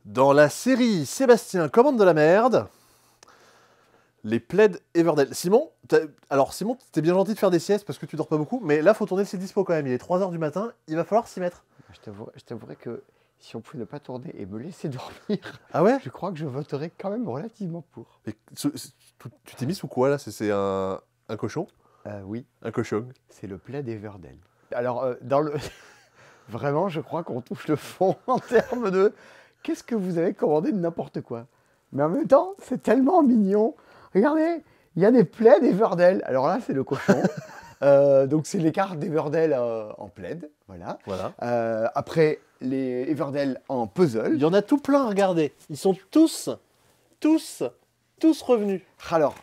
Dans la série Sébastien commande de la merde, les plaids Everdell. Simon, alors Simon, t'es bien gentil de faire des siestes parce que tu dors pas beaucoup, mais là, faut tourner le dispo quand même. Il est 3 h du matin, il va falloir s'y mettre. Je t'avouerai que si on pouvait ne pas tourner et me laisser dormir, Ah ouais? je crois que je voterais quand même relativement pour. Mais tu t'es mis sous quoi là? C'est un cochon? Oui, Un cochon? c'est le plaid Everdell. Alors, dans le... Vraiment, je crois qu'on touche le fond en termes de... Qu'est-ce que vous avez commandé de n'importe quoi? Mais en même temps, c'est tellement mignon. Regardez, il y a des plaids Everdell. Alors là, c'est le cochon. Donc, c'est les cartes d'Everdell en plaid. Voilà. Après, les Everdell en puzzle. Il y en a tout plein, regardez. Ils sont tous revenus. Alors,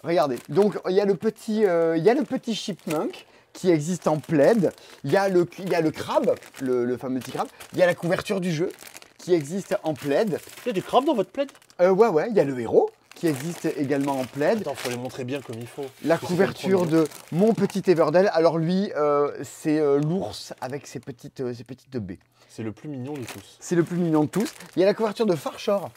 regardez. Donc, il y a le petit chipmunk qui existe en plaid. Il y a le crabe, le fameux petit crabe. Il y a la couverture du jeu qui existe en plaid. Il y a du crabe dans votre plaid? Ouais, il y a le héros qui existe également en plaid. Attends, faut les montrer bien comme il faut. La couverture de mon petit Everdell. Alors lui, c'est l'ours avec ses petites baies. C'est le plus mignon de tous. C'est le plus mignon de tous. Il y a la couverture de Farshore.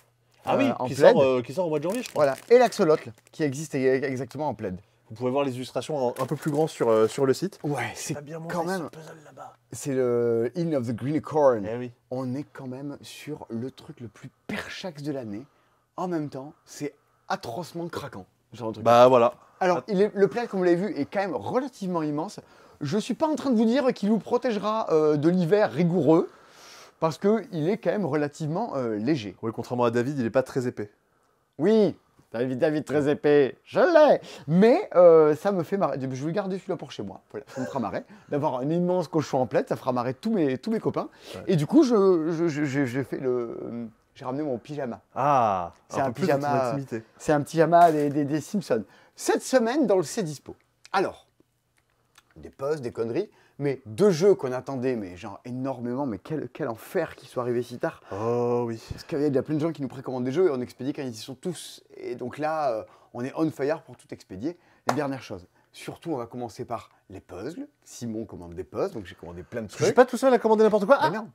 Ah oui, en qui plaid. sort au mois de janvier, je crois. Voilà. Et l'axolotl qui existe exactement en plaid. Vous pouvez voir les illustrations un peu plus grands sur le site. Ouais, c'est bien quand même... ce puzzle là-bas. C'est le Inn of the Greencorn. Eh oui. On est quand même sur le truc le plus perchax de l'année. En même temps, c'est atrocement craquant. Genre un truc. Bah voilà. Alors, le plaid, comme vous l'avez vu, est quand même relativement immense. Je ne suis pas en train de vous dire qu'il vous protégera de l'hiver rigoureux, parce qu'il est quand même relativement léger. Oui, contrairement à David, il n'est pas très épais. Oui, David très épais, je l'ai. Mais ça me fait marrer. Je vais garder celui-là pour chez moi. Voilà, ça me fera marrer. D'avoir un immense cochon en plaid, ça fera marrer tous mes copains. Ouais. Et du coup, j'ai ramené mon pyjama. Ah, c'est un pyjama. C'est un pyjama des Simpsons. Cette semaine dans le C Dispo. Alors, des puzzles, des conneries, mais deux jeux qu'on attendait, mais genre énormément. Mais quel enfer qu'ils soient arrivés si tard. Oh oui. Parce qu'il y a plein de gens qui nous précommandent des jeux et on expédie quand ils y sont tous. Et donc là, on est on fire pour tout expédier. Les dernières choses. Surtout, on va commencer par les puzzles. Simon commande des puzzles, donc j'ai commandé plein de trucs. Je suis pas tout seul à commander n'importe quoi. Ah, non.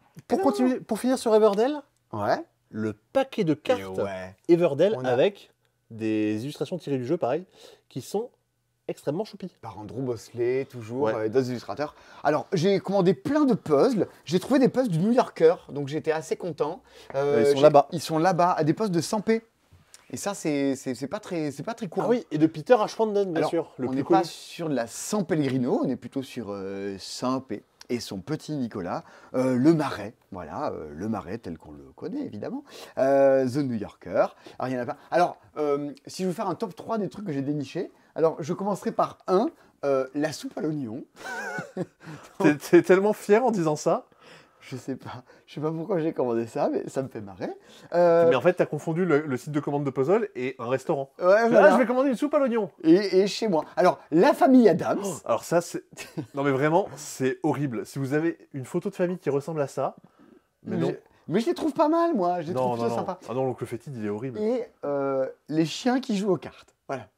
Pour finir sur Everdell, ouais. Le paquet de cartes Everdell avec des illustrations tirées du jeu, pareil, qui sont extrêmement choupies. Par Andrew Bosley, toujours, et d'autres illustrateurs. Alors, j'ai commandé plein de puzzles. J'ai trouvé des puzzles du New Yorker, donc j'étais assez content. Ils sont là-bas. Ils sont là-bas, à des puzzles de 100p. Et ça, c'est pas très courant. Ah oui, et de Peter Ashwanden, bien sûr. On n'est pas sur de la San Pellegrino, on est plutôt sur 100p. Et son petit Nicolas, le Marais, voilà, le Marais tel qu'on le connaît évidemment, The New Yorker, alors il y en a plein. Alors, si je veux faire un top 3 des trucs que j'ai dénichés, alors je commencerai par la soupe à l'oignon. T'es tellement fier en disant ça. Je sais pas pourquoi j'ai commandé ça, mais ça me fait marrer. Mais en fait, t'as confondu le site de commande de puzzle et un restaurant. Ouais, voilà. Là, je vais commander une soupe à l'oignon. Et chez moi. Alors, la famille Adams. Oh, alors ça, c'est... Non mais vraiment, c'est horrible. Si vous avez une photo de famille qui ressemble à ça... Mais je les trouve pas mal, moi. Je les trouve plutôt sympas. Ah non, l'oncle Fétide, il est horrible. Et les chiens qui jouent aux cartes. Voilà.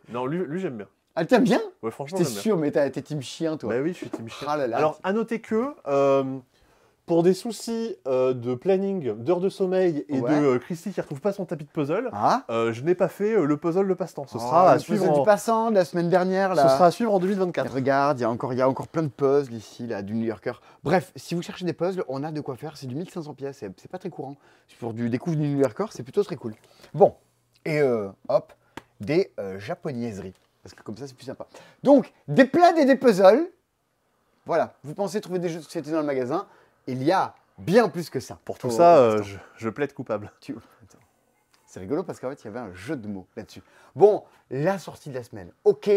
Non, lui j'aime bien. Ah, t'aimes bien? Ouais, franchement, j'aime bien. T'es sûr, mais t'es team chien, toi. Bah oui, je suis team chien. Ah là là. Alors, à noter que... pour des soucis de planning, d'heures de sommeil et de Christy qui ne retrouve pas son tapis de puzzle, je n'ai pas fait le puzzle de passe-temps. Ce sera à suivre du passant de la semaine dernière. Là. Ce sera à suivre en 2024. Et regarde, il y a encore plein de puzzles ici, là, du New Yorker. Bref, si vous cherchez des puzzles, on a de quoi faire. C'est du 1500 pièces, c'est pas très courant. Pour du découvre du New Yorker, c'est plutôt très cool. Bon, et hop, des japonaiseries. Parce que comme ça, c'est plus sympa. Donc, des plaids et des puzzles. Voilà, vous pensez trouver des jeux de société dans le magasin. Il y a bien plus que ça. Pour tout ça, je plaide coupable. C'est rigolo parce qu'en fait, il y avait un jeu de mots là-dessus. Bon, la sortie de la semaine. Ok,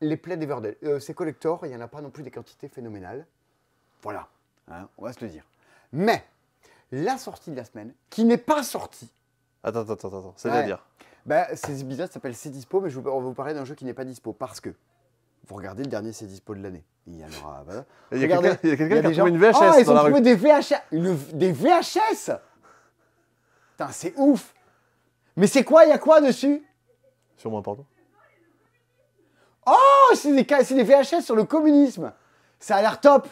les plaids Everdell. C'est collector, il n'y en a pas non plus des quantités phénoménales. Voilà, hein, on va se le dire. Mais, la sortie de la semaine, qui n'est pas sortie. Attends, c'est-à-dire c'est bizarre, ça s'appelle C'est Dispo, mais on va vous parler d'un jeu qui n'est pas dispo parce que vous regardez le dernier C'est Dispo de l'année. Il y en aura. Voilà. Il y a quelqu'un qui a trouvé une VHS. Ah, ils ont trouvé des VHS. Des VHS. Putain, c'est ouf. Mais c'est quoi? Il y a quoi dessus? Sûrement important. Oh, c'est des VHS sur le communisme. Ça a l'air top.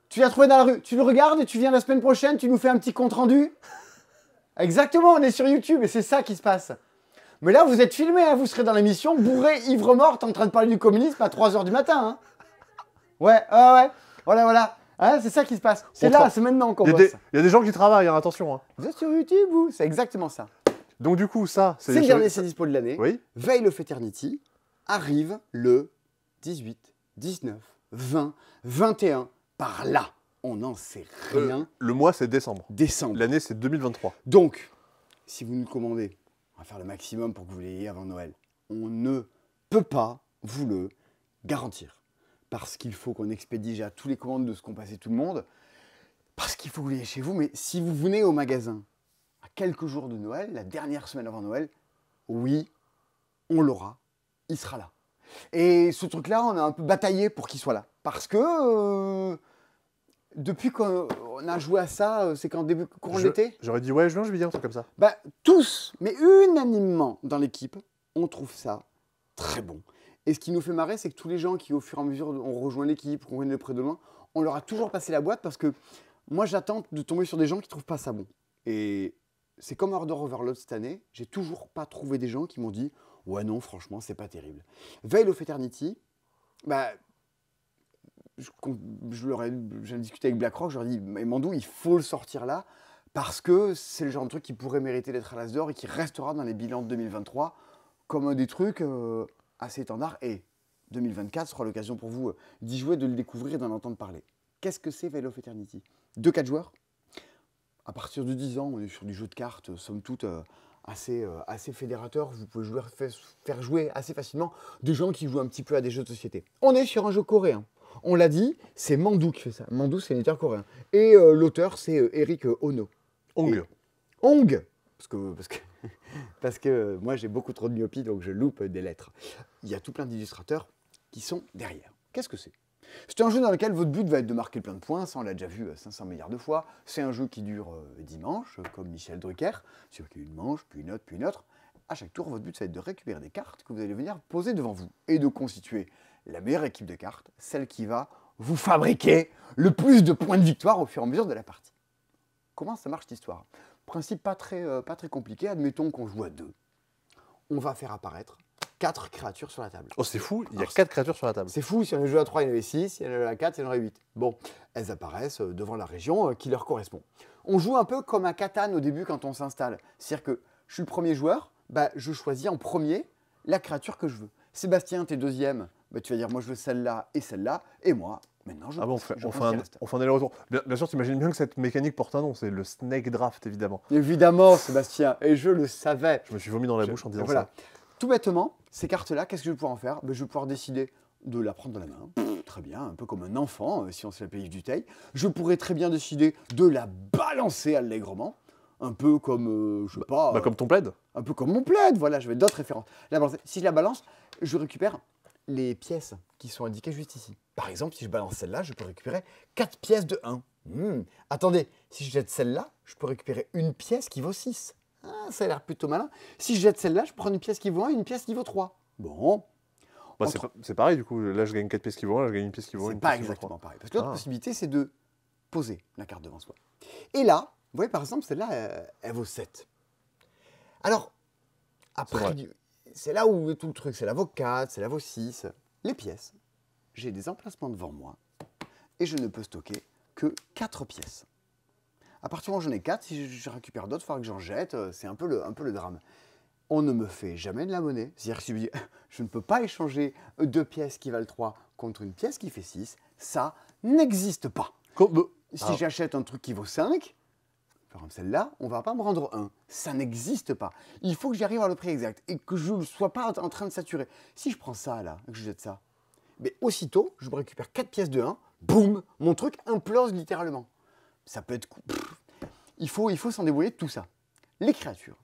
Tu l'as trouvé dans la rue, tu le regardes et tu viens la semaine prochaine, tu nous fais un petit compte rendu. Exactement, on est sur YouTube et c'est ça qui se passe. Mais là, vous êtes filmé, hein, vous serez dans l'émission, bourré, ivre mort, en train de parler du communisme à 3 h du matin. Hein. Ouais, voilà. Hein, c'est ça qui se passe. C'est là, c'est maintenant qu'on bosse. Il y a des gens qui travaillent, hein, attention. Hein. Vous êtes sur YouTube, vous? C'est exactement ça. Donc du coup, ça, c'est le dernier C'est dispo de l'année. Oui. Veil of Eternity arrive le 18, 19, 20, 21, par là. On n'en sait rien. Le mois, c'est décembre. Décembre. L'année, c'est 2023. Donc, si vous nous commandez, on va faire le maximum pour que vous l'ayez avant Noël. On ne peut pas vous le garantir. Parce qu'il faut qu'on expédie déjà tous les commandes de ce qu'ont passé tout le monde. Parce qu'il faut que vous l'ayez chez vous. Mais si vous venez au magasin à quelques jours de Noël, la dernière semaine avant Noël, oui, on l'aura. Il sera là. Et ce truc-là, on a un peu bataillé pour qu'il soit là. Parce que depuis qu'on a joué à ça, c'est quand début courant de l'été. J'aurais dit ouais, juin, juillet, un truc comme ça. Bah, tous, mais unanimement dans l'équipe, on trouve ça très bon. Et ce qui nous fait marrer, c'est que tous les gens qui, au fur et à mesure, ont rejoint l'équipe, qu'on connaît de près de loin, on leur a toujours passé la boîte parce que moi, j'attends de tomber sur des gens qui ne trouvent pas ça bon. Et c'est comme Order Overload cette année, j'ai toujours pas trouvé des gens qui m'ont dit « Ouais, non, franchement, c'est pas terrible. » Veil of Eternity, bah, j'ai discuté avec BlackRock, je leur ai dit « Mais Mandou, il faut le sortir là parce que c'est le genre de truc qui pourrait mériter d'être à l'As d'Or et qui restera dans les bilans de 2023 comme un des trucs... assez étendard, et 2024 sera l'occasion pour vous d'y jouer, de le découvrir et d'en entendre parler. Qu'est-ce que c'est Veil of Eternity? 2-4 joueurs. À partir de 10 ans, on est sur du jeu de cartes, somme toute assez fédérateur. Vous pouvez faire jouer assez facilement des gens qui jouent un petit peu à des jeux de société. On est sur un jeu coréen. On l'a dit, c'est Mandou qui fait ça. Mandou, c'est un éditeur coréen. Et l'auteur, c'est Eric Ono. Hong. Hong. Parce que moi, j'ai beaucoup trop de myopie, donc je loupe des lettres. Il y a tout plein d'illustrateurs qui sont derrière. Qu'est-ce que c'est? C'est un jeu dans lequel votre but va être de marquer plein de points, ça on l'a déjà vu 500 milliards de fois. C'est un jeu qui dure 10 manches, comme Michel Drucker, sur une manche, puis une autre, puis une autre. À chaque tour, votre but, ça va être de récupérer des cartes que vous allez venir poser devant vous et de constituer la meilleure équipe de cartes, celle qui va vous fabriquer le plus de points de victoire au fur et à mesure de la partie. Comment ça marche cette histoire? Principe pas très compliqué, admettons qu'on joue à 2. On va faire apparaître 4 créatures sur la table. Oh, c'est fou, il y a 4 créatures sur la table. C'est fou, si on avait joué à 3, il y en avait 6, si on avait joué à 4, il y en aurait 8. Bon, elles apparaissent devant la région qui leur correspond. On joue un peu comme à Catan au début quand on s'installe. C'est-à-dire que je suis le premier joueur, bah, je choisis en premier la créature que je veux. Sébastien, t'es deuxième, bah, tu vas dire moi je veux celle-là, et moi... Maintenant, on fait un aller-retour. Bien sûr, tu imagines bien que cette mécanique porte un nom, c'est le Snake Draft, évidemment. Évidemment, Sébastien, et je le savais. Je me suis vomi dans la bouche en disant ça. Tout bêtement, ces cartes-là, qu'est-ce que je vais pouvoir en faire? Je vais pouvoir décider de la prendre dans la main, très bien, un peu comme un enfant, si on se la paye du taille. Je pourrais très bien décider de la balancer allègrement, un peu comme, je sais pas... comme ton plaid. Un peu comme mon plaid, voilà, je vais d'autres références. Si je la balance, je récupère les pièces qui sont indiquées juste ici. Par exemple, si je balance celle-là, je peux récupérer 4 pièces de 1. Attendez, si je jette celle-là, je peux récupérer une pièce qui vaut 6. Ah, ça a l'air plutôt malin. Si je jette celle-là, je prends une pièce qui vaut 1 et une pièce qui vaut 3. Bon. C'est pareil, du coup. Là, je gagne 4 pièces qui vaut 1, là, je gagne une pièce qui vaut 1. C'est pas exactement pareil. Parce que l'autre possibilité, c'est de poser la carte devant soi. Et là, vous voyez, par exemple, celle-là, elle vaut 7. Alors, après, c'est là où est tout le truc. C'est la vaut 4, c'est la vaut 6. Les pièces. J'ai des emplacements devant moi et je ne peux stocker que 4 pièces. À partir du moment où j'en ai 4, si je récupère d'autres, il faudra que j'en jette, c'est un peu le drame. On ne me fait jamais de la monnaie, c'est-à-dire que je ne peux pas échanger 2 pièces qui valent 3 contre une pièce qui fait 6, ça n'existe pas. Si j'achète un truc qui vaut 5, par exemple celle-là, on ne va pas me rendre 1, ça n'existe pas. Il faut que j'y arrive à le prix exact et que je ne sois pas en train de saturer. Si je prends ça là, et que je jette ça, mais aussitôt, je me récupère 4 pièces de 1, boum, mon truc implose littéralement. Ça peut être... Il faut s'en débrouiller de tout ça. Les créatures,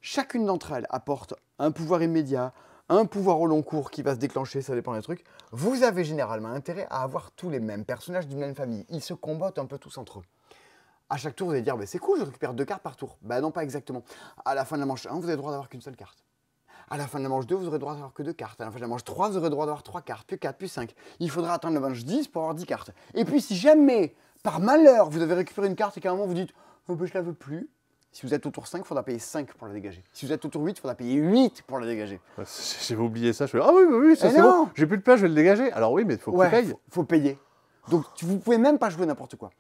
chacune d'entre elles apporte un pouvoir immédiat, un pouvoir au long cours qui va se déclencher, ça dépend des trucs. Vous avez généralement intérêt à avoir tous les mêmes personnages d'une même famille. Ils se combattent un peu tous entre eux. À chaque tour, vous allez dire, c'est cool, je récupère 2 cartes par tour. Non, pas exactement. À la fin de la manche 1, vous avez le droit d'avoir qu'une seule carte. À la fin de la manche 2, vous aurez le droit d'avoir que 2 cartes. À la fin de la manche 3, vous aurez le droit d'avoir 3 cartes, puis 4, puis 5. Il faudra attendre la manche 10 pour avoir 10 cartes. Et puis si jamais, par malheur, vous avez récupéré une carte et qu'à un moment vous dites oh, ben, je la veux plus. Si vous êtes au tour 5, il faudra payer 5 pour la dégager. Si vous êtes au tour 8, il faudra payer 8 pour la dégager. Ouais, j'avais oublié ça. Je fais ah oui, ça, Eh c'est non. bon. J'ai plus de place, je vais le dégager. Alors oui, mais il faut que tu payes. Faut payer. Donc vous pouvez même pas jouer n'importe quoi.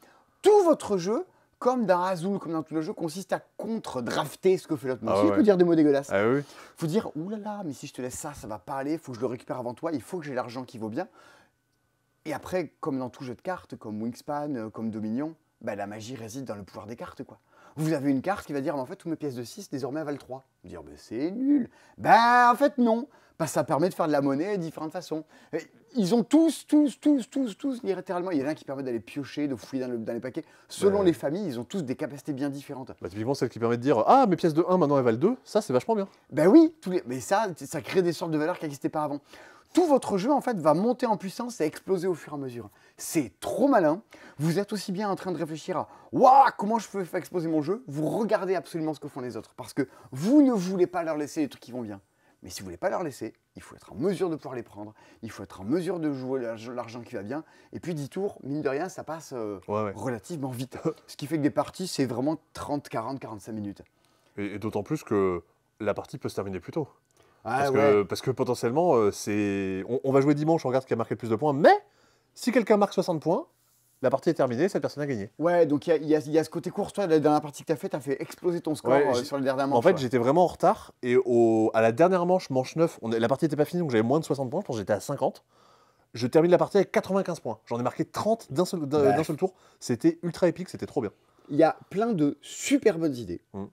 Tout votre jeu, comme dans Azul, comme dans tout le jeu, consiste à contre-drafter ce que fait l'autre. Moi aussi, Ah je ouais. peux dire des mots dégueulasses. Ah oui. Faut dire oulala, mais si je te laisse ça, ça va pas aller. Faut que je le récupère avant toi. Il faut que j'ai l'argent qui vaut bien. Et après, comme dans tout jeu de cartes, comme Wingspan, comme Dominion, bah, la magie réside dans le pouvoir des cartes, quoi. Vous avez une carte qui va dire, en fait, toutes mes pièces de 6, désormais, valent 3. Vous dire, c'est nul. Ben, en fait, non. Parce que ça permet de faire de la monnaie de différentes façons. Et ils ont tous, littéralement, il y en a un qui permet d'aller piocher, de fouiller dans les paquets. Selon Ouais. les familles, ils ont tous des capacités bien différentes. Bah, typiquement, celle qui permet de dire ah, mes pièces de 1, maintenant elles valent 2. Ça, c'est vachement bien. Ben oui, mais ça crée des sortes de valeurs qui n'existaient pas avant. Tout votre jeu, en fait, va monter en puissance et exploser au fur et à mesure. C'est trop malin. Vous êtes aussi bien en train de réfléchir à « Waouh, comment je peux faire exploser mon jeu ?» Vous regardez absolument ce que font les autres parce que vous ne voulez pas leur laisser les trucs qui vont bien. Mais si vous ne voulez pas leur laisser, il faut être en mesure de pouvoir les prendre. Il faut être en mesure de jouer l'argent qui va bien. Et puis 10 tours, mine de rien, ça passe Ouais. relativement vite. Ce qui fait que des parties, c'est vraiment 30, 40, 45 minutes. Et d'autant plus que la partie peut se terminer plus tôt. Ah, Parce que potentiellement, on va jouer dimanche, on regarde qui a marqué le plus de points, mais si quelqu'un marque 60 points, la partie est terminée, cette personne a gagné. Ouais, donc il y a ce côté course. Toi, dans la partie que tu as fait exploser ton score Ouais, sur le dernier manche. En fait, ouais. j'étais vraiment en retard, et à la dernière manche 9, la partie n'était pas finie, donc j'avais moins de 60 points, je pense que j'étais à 50. Je termine la partie avec 95 points. J'en ai marqué 30 d'un seul tour. C'était ultra épique, c'était trop bien. Il y a plein de super bonnes idées. Mm.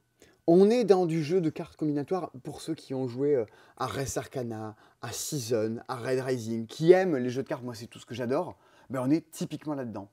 On est dans du jeu de cartes combinatoires pour ceux qui ont joué à Res Arcana, à Season, à Red Rising, qui aiment les jeux de cartes. Moi, c'est tout ce que j'adore. Ben, on est typiquement là-dedans.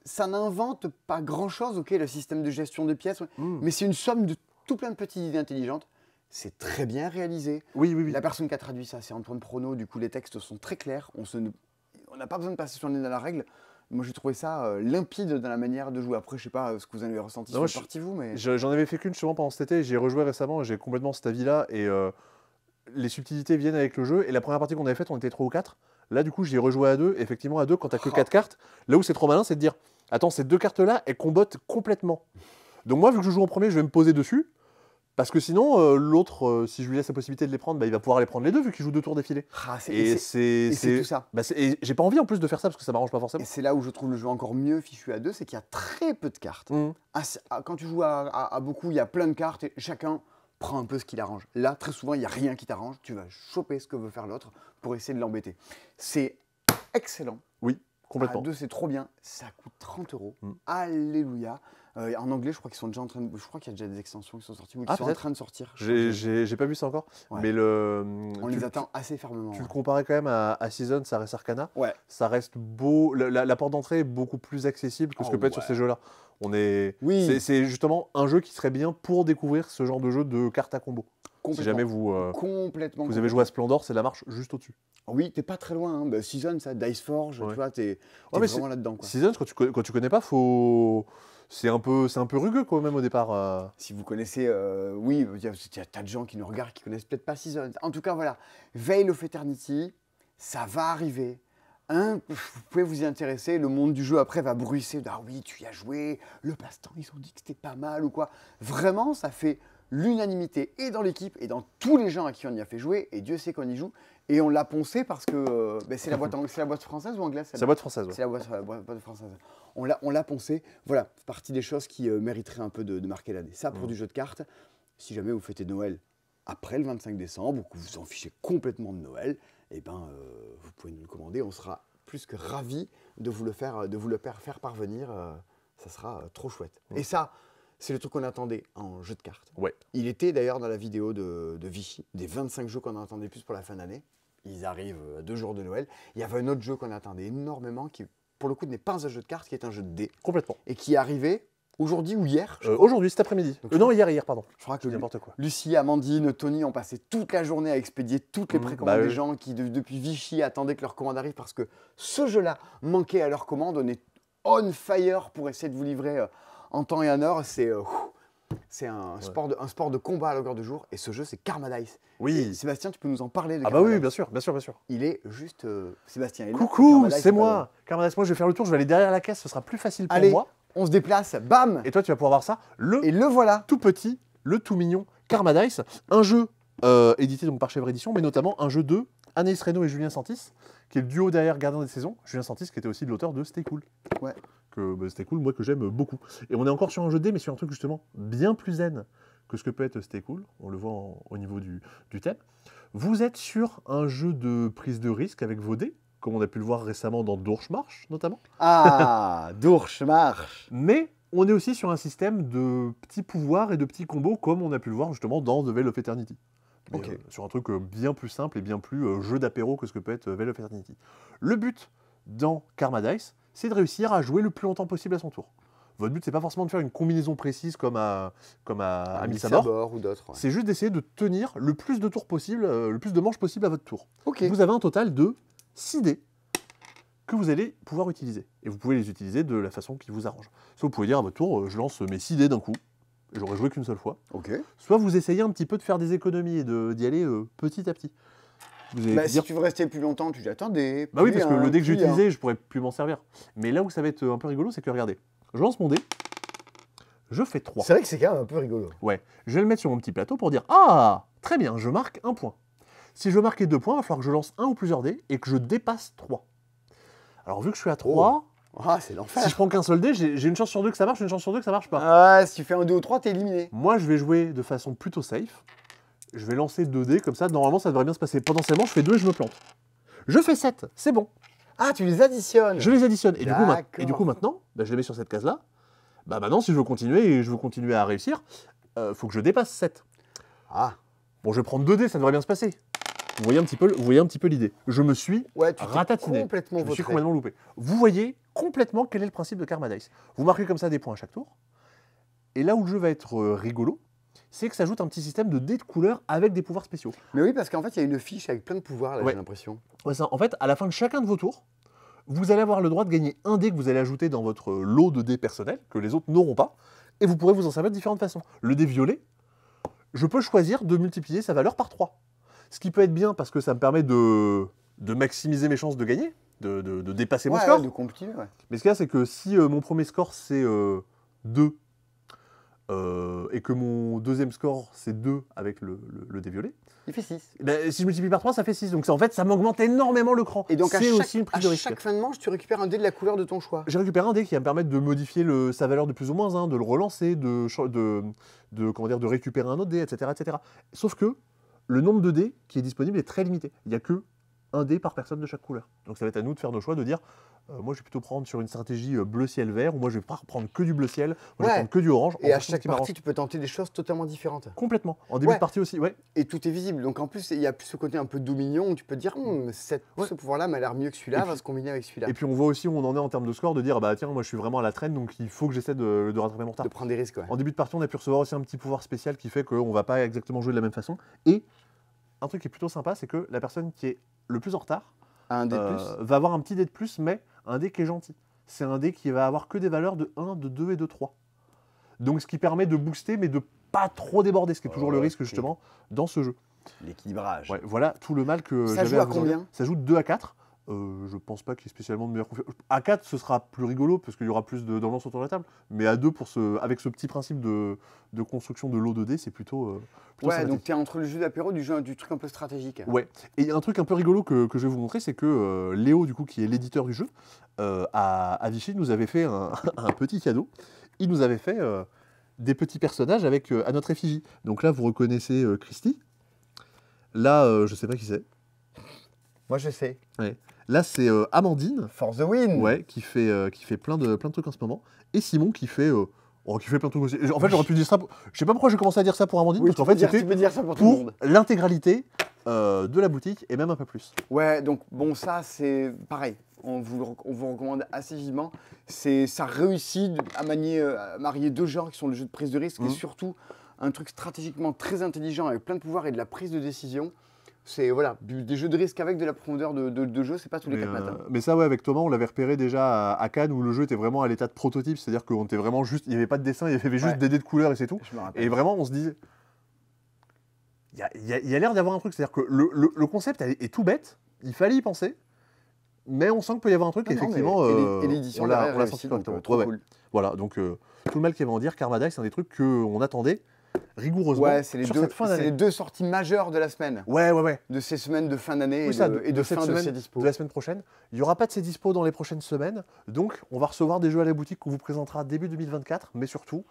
Ça n'invente pas grand-chose, ok, le système de gestion de pièces, ouais, mais c'est une somme de tout plein de petites idées intelligentes. C'est très bien réalisé. Oui. La personne qui a traduit ça, c'est Antoine Prono. Du coup, les textes sont très clairs. On n'a pas besoin de passer sur le nez dans la règle. Moi, j'ai trouvé ça limpide dans la manière de jouer. Après, je sais pas ce que vous en avez ressenti sur la partie, vous, mais... J'en avais fait qu'une justement pendant cet été, j'ai rejoué récemment, j'ai complètement cet avis-là, et les subtilités viennent avec le jeu, et la première partie qu'on avait faite, on était 3 ou 4. Là, du coup, j'y ai rejoué à 2. Effectivement, à 2, quand t'as que 4 cartes, là où c'est trop malin, c'est de dire attends, ces 2 cartes-là, elles combattent complètement. Donc moi, vu que je joue en premier, je vais me poser dessus. Parce que sinon, l'autre, si je lui laisse la possibilité de les prendre, bah, il va pouvoir les prendre les deux, vu qu'il joue 2 tours défilés. Et c'est tout ça. Bah, et j'ai pas envie en plus de faire ça, parce que ça m'arrange pas forcément. Et c'est là où je trouve le jeu encore mieux fichu à 2, c'est qu'il y a très peu de cartes. Quand tu joues à beaucoup, il y a plein de cartes et chacun prend un peu ce qui l'arrange. Là, très souvent, il n'y a rien qui t'arrange. Tu vas choper ce que veut faire l'autre pour essayer de l'embêter. C'est excellent. Oui, complètement. À 2, c'est trop bien. Ça coûte 30 €. Alléluia. En anglais, je crois qu'ils sont déjà en train de... Je crois qu'il y a déjà des extensions qui sont sorties ou qui sont en train de sortir. J'ai pas vu ça encore. Ouais. Mais on les attend assez fermement. Tu le comparais quand même à Season, ça reste Arcana. Ouais. Ça reste beau. La porte d'entrée est beaucoup plus accessible que ce que peut être sur ces jeux-là. Oui. C'est justement un jeu qui serait bien pour découvrir ce genre de jeu de cartes à combo. Si jamais vous avez joué à Splendor, c'est la marche juste au-dessus. Oui, t'es pas très loin. Hein. Bah, Season, ça, Dice Forge, tu vois, t'es vraiment là-dedans. Season, quand tu connais pas, c'est un peu rugueux quand même au départ. Si vous connaissez, oui, il y a tas de gens qui nous regardent qui connaissent peut-être pas Season. En tout cas, voilà, Veil of Eternity, ça va arriver. Vous pouvez vous y intéresser, le monde du jeu après va bruisser. Ah oui, tu y as joué, le passe-temps, ils ont dit que c'était pas mal ou quoi. Vraiment, ça fait l'unanimité et dans l'équipe et dans tous les gens à qui on y a fait jouer, et Dieu sait qu'on y joue. Et on l'a poncé parce que c'est la boîte française ou anglaise? C'est la boîte française, ouais. C'est la boîte française. On l'a poncé. Voilà, partie des choses qui mériteraient un peu de marquer l'année. Ça, pour du jeu de cartes, si jamais vous fêtez Noël après le 25 décembre ou que vous vous en fichez complètement de Noël, eh ben, vous pouvez nous le commander. On sera plus que ravis de vous le faire parvenir. Ça sera trop chouette. Et ça, c'est le truc qu'on attendait en jeu de cartes. Ouais. Il était d'ailleurs dans la vidéo de Vichy, des 25 jeux qu'on attendait plus pour la fin d'année. Ils arrivent à 2 jours de Noël. Il y avait un autre jeu qu'on attendait énormément, qui pour le coup n'est pas un jeu de cartes, qui est un jeu de dés. Complètement. Et qui est arrivé aujourd'hui ou hier. Aujourd'hui, cet après-midi. Non, hier, pardon. Je crois que n'importe quoi. Lucie, Amandine, Tony ont passé toute la journée à expédier toutes les précommandes des gens qui, depuis Vichy, attendaient que leur commande arrive parce que ce jeu-là manquait à leur commande. On est on fire pour essayer de vous livrer en temps et en heure. C'est c'est un sport de combat à longueur de jour. Et ce jeu, c'est Karma Dice. Oui. Et Sébastien, tu peux nous en parler de Ah bah Karma oui, Dice. bien sûr, bien sûr, bien sûr. Il est juste... Sébastien est là. Coucou, Karma Dice, c'est pas moi. Karma Dice, moi je vais faire le tour, je vais aller derrière la caisse, ce sera plus facile pour Allez, moi. on se déplace, bam. Et toi, tu vas pouvoir voir ça. Et le voilà. Tout petit, le tout mignon Karma Dice, un jeu édité donc par Chèvre Édition, mais notamment un jeu de Anaïs Reynaud et Julien Santis, qui est le duo derrière Gardien des Saisons. Julien Santis qui était aussi l'auteur de Stay Cool. Ouais. Stay Cool, moi que j'aime beaucoup. Et on est encore sur un jeu de dés, mais sur un truc justement bien plus zen que ce que peut être Stay Cool. On le voit au niveau du thème. Vous êtes sur un jeu de prise de risque avec vos dés, comme on a pu le voir récemment dans Doorschmarsch notamment. Ah, Doorschmarsch. Mais on est aussi sur un système de petits pouvoirs et de petits combos, comme on a pu le voir justement dans The Veil of Eternity. Mais, Ok. sur un truc bien plus simple et bien plus jeu d'apéro que ce que peut être Veil of Eternity. Le but dans Karma Dice, c'est de réussir à jouer le plus longtemps possible à son tour. Votre but, c'est pas forcément de faire une combinaison précise comme à Amisamor. Ou d'autres. Ouais. C'est juste d'essayer de tenir le plus de tours possible, le plus de manches possible à votre tour. Ok. Vous avez un total de 6 dés que vous allez pouvoir utiliser. Et vous pouvez les utiliser de la façon qui vous arrange. Soit vous pouvez dire à votre tour, je lance mes 6 dés d'un coup, et j'aurais joué qu'une seule fois. Ok. Soit vous essayez un petit peu de faire des économies et d'y aller petit à petit. Vous allez Si dire, tu veux rester plus longtemps, tu dis attendez. bah oui, puis parce que un, le dé que j'ai puis un. utilisé, je pourrais plus m'en servir. Mais là où ça va être un peu rigolo, c'est que regardez, je lance mon dé, je fais 3. C'est vrai que c'est quand même un peu rigolo. Ouais, je vais le mettre sur mon petit plateau pour dire ah, très bien, je marque 1 point. Si je veux marquer 2 points, il va falloir que je lance un ou plusieurs dés et que je dépasse 3. Alors vu que je suis à 3, Ah, c'est l'enfer. si je prends qu'un seul dé, j'ai une chance sur 2 que ça marche, une chance sur 2 que ça marche pas. Ah, si tu fais un 2 ou 3, t'es éliminé. Moi, je vais jouer de façon plutôt safe. Je vais lancer 2 dés, comme ça, normalement, ça devrait bien se passer. Potentiellement, je fais 2 et je me plante. Je fais 7, c'est bon. Ah, tu les additionnes. Je les additionne. Et D'accord. du coup, maintenant, bah, je les mets sur cette case-là. Bah maintenant, si je veux continuer et je veux continuer à réussir, faut que je dépasse 7. Ah. Bon, je vais prendre 2 dés, ça devrait bien se passer. Vous voyez un petit peu l'idée. Je me suis Ouais, tu t'es ratatiné. complètement Je me suis vautré. complètement loupé. Vous voyez complètement quel est le principe de Karma Dice. Vous marquez comme ça des points à chaque tour. Et là où le jeu va être rigolo, c'est que ça ajoute un petit système de dés de couleur avec des pouvoirs spéciaux. Mais oui, parce qu'en fait, il y a une fiche avec plein de pouvoirs, là, Ouais. j'ai l'impression. Ouais, ça, en fait, à la fin de chacun de vos tours, vous allez avoir le droit de gagner un dé que vous allez ajouter dans votre lot de dés personnels, que les autres n'auront pas, et vous pourrez vous en servir de différentes façons. Le dé violet, je peux choisir de multiplier sa valeur par 3. Ce qui peut être bien parce que ça me permet de maximiser mes chances de gagner, de dépasser mon Ouais, score. de continuer, ouais. Mais ce qu'il y a, c'est que si mon premier score c'est 2, et que mon deuxième score c'est 2 avec le dé violet, Il fait 6. ben, si je multiplie par 3, ça fait 6. Donc en fait, ça m'augmente énormément le cran. Et donc, c'est aussi une prise de risque. chaque fin de manche, tu récupères un dé de la couleur de ton choix. J'ai récupéré un dé qui va me permettre de modifier sa valeur de plus ou moins 1, de le relancer, de récupérer un autre dé, etc., etc. Sauf que le nombre de dés qui est disponible est très limité. Il n'y a que un dé par personne de chaque couleur. Donc ça va être à nous de faire nos choix, de dire moi je vais plutôt prendre sur une stratégie bleu ciel vert, ou moi je vais pas prendre que du bleu ciel, moi je vais Ouais. prendre que du orange. Et en à fonction de ce chaque qui m'arrange. partie, tu peux tenter des choses totalement différentes. Complètement. En début Ouais. de partie aussi, ouais. Et tout est visible. Donc en plus, il y a plus ce côté un peu dominion où tu peux te dire Ouais. ce pouvoir-là m'a l'air mieux que celui-là, Et va puis- se combiner avec celui-là. Et puis on voit aussi où on en est en termes de score, de dire bah tiens, moi je suis vraiment à la traîne, donc il faut que j'essaie de rattraper mon retard. De prendre des risques, ouais. En début de partie, on a pu recevoir aussi un petit pouvoir spécial qui fait qu'on va pas exactement jouer de la même façon. Et un truc qui est plutôt sympa, c'est que la personne qui est le plus en retard Un dé de plus. va avoir un petit dé de plus, mais un dé qui est gentil. C'est un dé qui va avoir que des valeurs de 1, de 2 et de 3. Donc ce qui permet de booster, mais de pas trop déborder, ce qui est toujours le risque Ok. justement dans ce jeu. L'équilibrage. Ouais, voilà tout le mal que Ça j'avais joue à vous en combien dire. Ça joue de 2 à 4. Je pense pas qu'il y ait spécialement de meilleure configuration. À 4, ce sera plus rigolo parce qu'il y aura plus d'ambiance autour de la table. Mais à 2, avec ce petit principe de construction de lot de dés, c'est plutôt Ouais, sympathique. donc tu es entre le jeu d'apéro du truc un peu stratégique. Ouais. Et il y a un truc un peu rigolo que je vais vous montrer, c'est que Léo, du coup, qui est l'éditeur du jeu, à Vichy, nous avait fait un petit cadeau. Il nous avait fait des petits personnages avec à notre effigie. Donc là, vous reconnaissez Christy. Là, je sais pas qui c'est. Moi, je sais. Là, c'est Amandine, For the win. ouais, qui fait plein de trucs en ce moment. Et Simon qui fait plein de trucs aussi. En fait, j'aurais pu dire ça. Je sais pas pourquoi j'ai commencé à dire ça pour Amandine, Oui, parce qu'en fait, tu c'était peux dire ça pour tout le pour monde. l'intégralité de la boutique et même un peu plus. Ouais, donc bon, ça, c'est pareil. On vous recommande assez vivement. Ça réussit à marier deux genres qui sont le jeu de prise de risque et surtout un truc stratégiquement très intelligent avec plein de pouvoir et de la prise de décision. voilà, des jeux de risque avec de la profondeur de jeu, c'est pas tous les 4 matins. Mais ça, ouais, avec Thomas, on l'avait repéré déjà à Cannes où le jeu était vraiment à l'état de prototype, c'est-à-dire qu'on était vraiment juste, il n'y avait pas de dessin, il y avait juste Ouais. des dés de couleurs et c'est tout. Je me rappelle. Et vraiment, on se dit, il y a l'air d'y avoir un truc, c'est-à-dire que le concept est tout bête, il fallait y penser, mais on sent qu'il peut y avoir un truc, Non, non, effectivement, et l'édition on derrière l'a réussi, senti donc correctement. trop Ouais, ouais. cool. Voilà, donc tout le mal qu'il y avait à en dire, Karma Dice, c'est un des trucs qu'on attendait rigoureusement Ouais, c'est sur cette fin les d'année. deux sorties majeures de la semaine. Ouais. De ces semaines de fin d'année Oui, et ça, de cette fin de semaine, ces dispos. de la semaine prochaine. Il n'y aura pas de ces dispos dans les prochaines semaines, donc on va recevoir des jeux à la boutique qu'on vous présentera début 2024, mais surtout,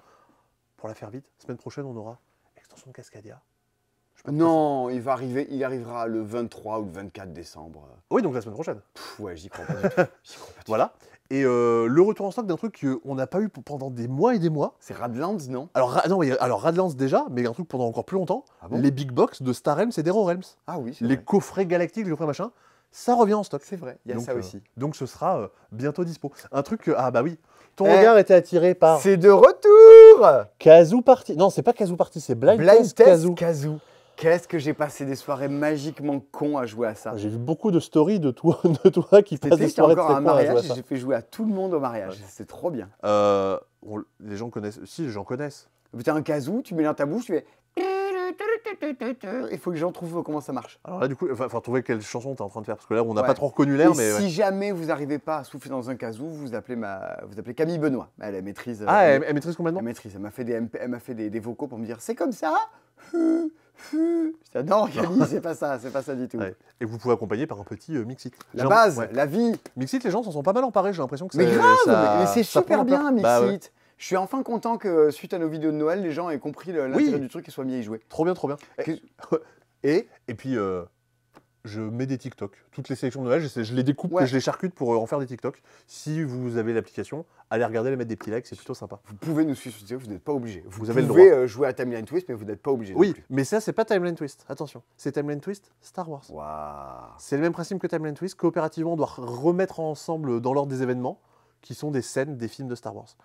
pour la faire vite, semaine prochaine, on aura extension de Cascadia. Je sais pas Non, il arrivera le 23 ou le 24 décembre. Oui, donc la semaine prochaine. Ouais, j'y crois pas du tout. J'y crois pas du tout. Voilà. Et le retour en stock d'un truc qu'on n'a pas eu pendant des mois et des mois. C'est Radlands, non? Alors, non, oui, alors Radlands déjà, mais un truc pendant encore plus longtemps. Ah bon? Les big box de Star Realms et d'Hero Realms. Ah oui, c'est Les vrai. coffrets galactiques, les coffrets machin, ça revient en stock. C'est vrai, il y a Donc, ça aussi. Donc ce sera bientôt dispo. Un truc que, ah bah oui, ton Eh, regard était attiré par C'est de retour! Kazoo Party. Non, c'est pas Kazoo Party, c'est Blind, Blind Test Test Kazoo. Kazoo. Qu'est-ce que j'ai passé des soirées magiquement cons à jouer à ça. J'ai vu beaucoup de stories de toi, qui passent des C'était soirées encore très un cons à jouer à mariage et ça. j'ai fait jouer à tout le monde au mariage. Ouais. C'est trop bien. Les gens connaissent. Si, les gens connaissent. T'as un kazoo, tu mets dans ta bouche, tu fais. Il faut que les gens trouvent comment ça marche. Alors là, du coup, enfin, trouver quelle chanson t'es en train de faire. Parce que là, on n'a Ouais. pas trop reconnu l'air, Et mais. si Ouais. jamais vous n'arrivez pas à souffler dans un kazoo, vous appelez Camille Benoît. Elle maîtrise. Ah, elle maîtrise complètement. Elle maîtrise. Elle m'a fait des vocaux pour me dire c'est comme ça. Je dis, non, Camille, c'est pas ça du tout. Ouais. Et vous pouvez accompagner par un petit Mixit. La base, Ouais. la vie. Mixit, les gens s'en sont pas mal emparés, j'ai l'impression que Mais ça- grave, ça- mais c'est ça prend super bien, l'ampleur. Mixit. Bah ouais. Je suis enfin content que suite à nos vidéos de Noël, les gens aient compris l'intérêt du truc et soient mis à y jouer. Trop bien, trop bien. Que- Et puis, je mets des TikTok. Toutes les sélections de Noël, je les découpe Ouais. et je les charcute pour en faire des TikTok. Si vous avez l'application, allez regarder, les mettre des petits likes, c'est plutôt sympa. Vous pouvez nous suivre sur TikTok, vous n'êtes pas obligé. Vous avez le pouvez droit. jouer à Timeline Twist, mais vous n'êtes pas obligé. non Oui, plus. mais ça, c'est pas Timeline Twist. Attention, c'est Timeline Twist Star Wars. Waouh. C'est le même principe que Timeline Twist. Coopérativement, on doit remettre ensemble dans l'ordre des événements qui sont des scènes des films de Star Wars.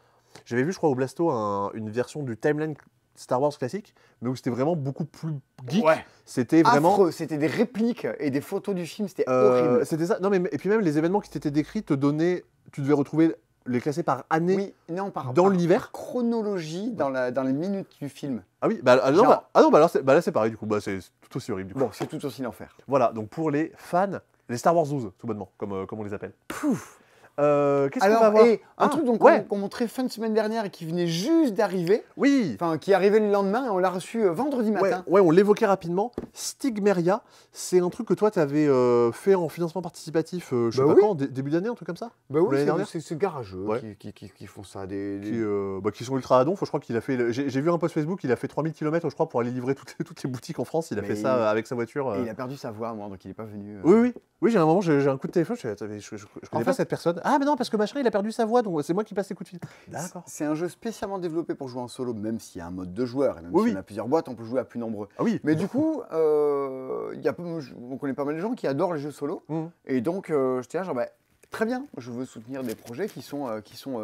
J'avais vu, je crois, au Blasto, une version du Timeline Star Wars classique, mais où c'était vraiment beaucoup plus geek. Ouais. C'était vraiment. Affreux, c'était des répliques et des photos du film, c'était horrible. C'était ça. Non, mais et puis même les événements qui t'étaient décrits te donnaient. Tu devais retrouver les classer par année. Oui, non, dans l'univers. chronologie dans les minutes du film. Ah oui, bah, non, Genre- bah là c'est pareil du coup. Bah, c'est tout aussi horrible du coup. Bon, c'est tout aussi l'enfer. Voilà, donc pour les fans, les Star Wars 12, tout bonnement, comme on les appelle. Pouf. Qu'est-ce qu'on va Alors, voir et un Ah, truc donc, ouais. qu'on montrait fin de semaine dernière et qui venait juste d'arriver, Oui. enfin qui arrivait le lendemain et on l'a reçu vendredi matin. Ouais, on l'évoquait rapidement. Stigmeria, c'est un truc que toi, tu avais fait en financement participatif, je sais Bah pas oui. quand, début d'année, un truc comme ça Bah L'année oui, dernière c'est garageux Ouais. qui font ça. qui sont ultra à donf. Je crois qu'il a fait. J'ai vu un post Facebook, il a fait 3000 km, je crois, pour aller livrer toutes les boutiques en France. Il a Mais fait ça avec sa voiture. Et il a perdu sa voix, moi, donc il n'est pas venu. Oui, j'ai un moment, j'ai un coup de téléphone, je connais En pas fait- cette personne. Ah, mais non, parce que machin, il a perdu sa voix, donc c'est moi qui passe les coups de fil. D'accord. C'est un jeu spécialement développé pour jouer en solo, même s'il y a un mode de joueur, et même Oui, si oui. on a plusieurs boîtes, on peut jouer à plus nombreux. Ah oui. Mais du coup, on connaît pas mal de gens qui adorent les jeux solo, Mhm. et donc j'étais là genre, bah, très bien, je veux soutenir des projets qui sont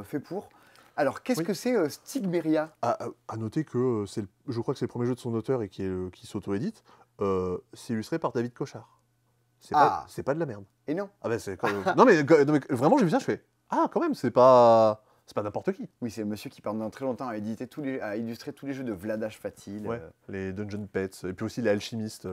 faits pour. Alors, qu'est-ce Oui. que c'est Stigmeria? À noter que je crois que c'est le premier jeu de son auteur et qui s'auto-édite. C'est illustré par David Cochard. Ah. C'est pas de la merde. Et non. Ah ben c'est non, mais vraiment j'ai vu ça, je fais ah quand même c'est pas n'importe qui. Oui, c'est le monsieur qui pendant très longtemps a illustré tous les jeux de Vladash Fatil. Ouais. Les Dungeon Pets et puis aussi les alchimistes.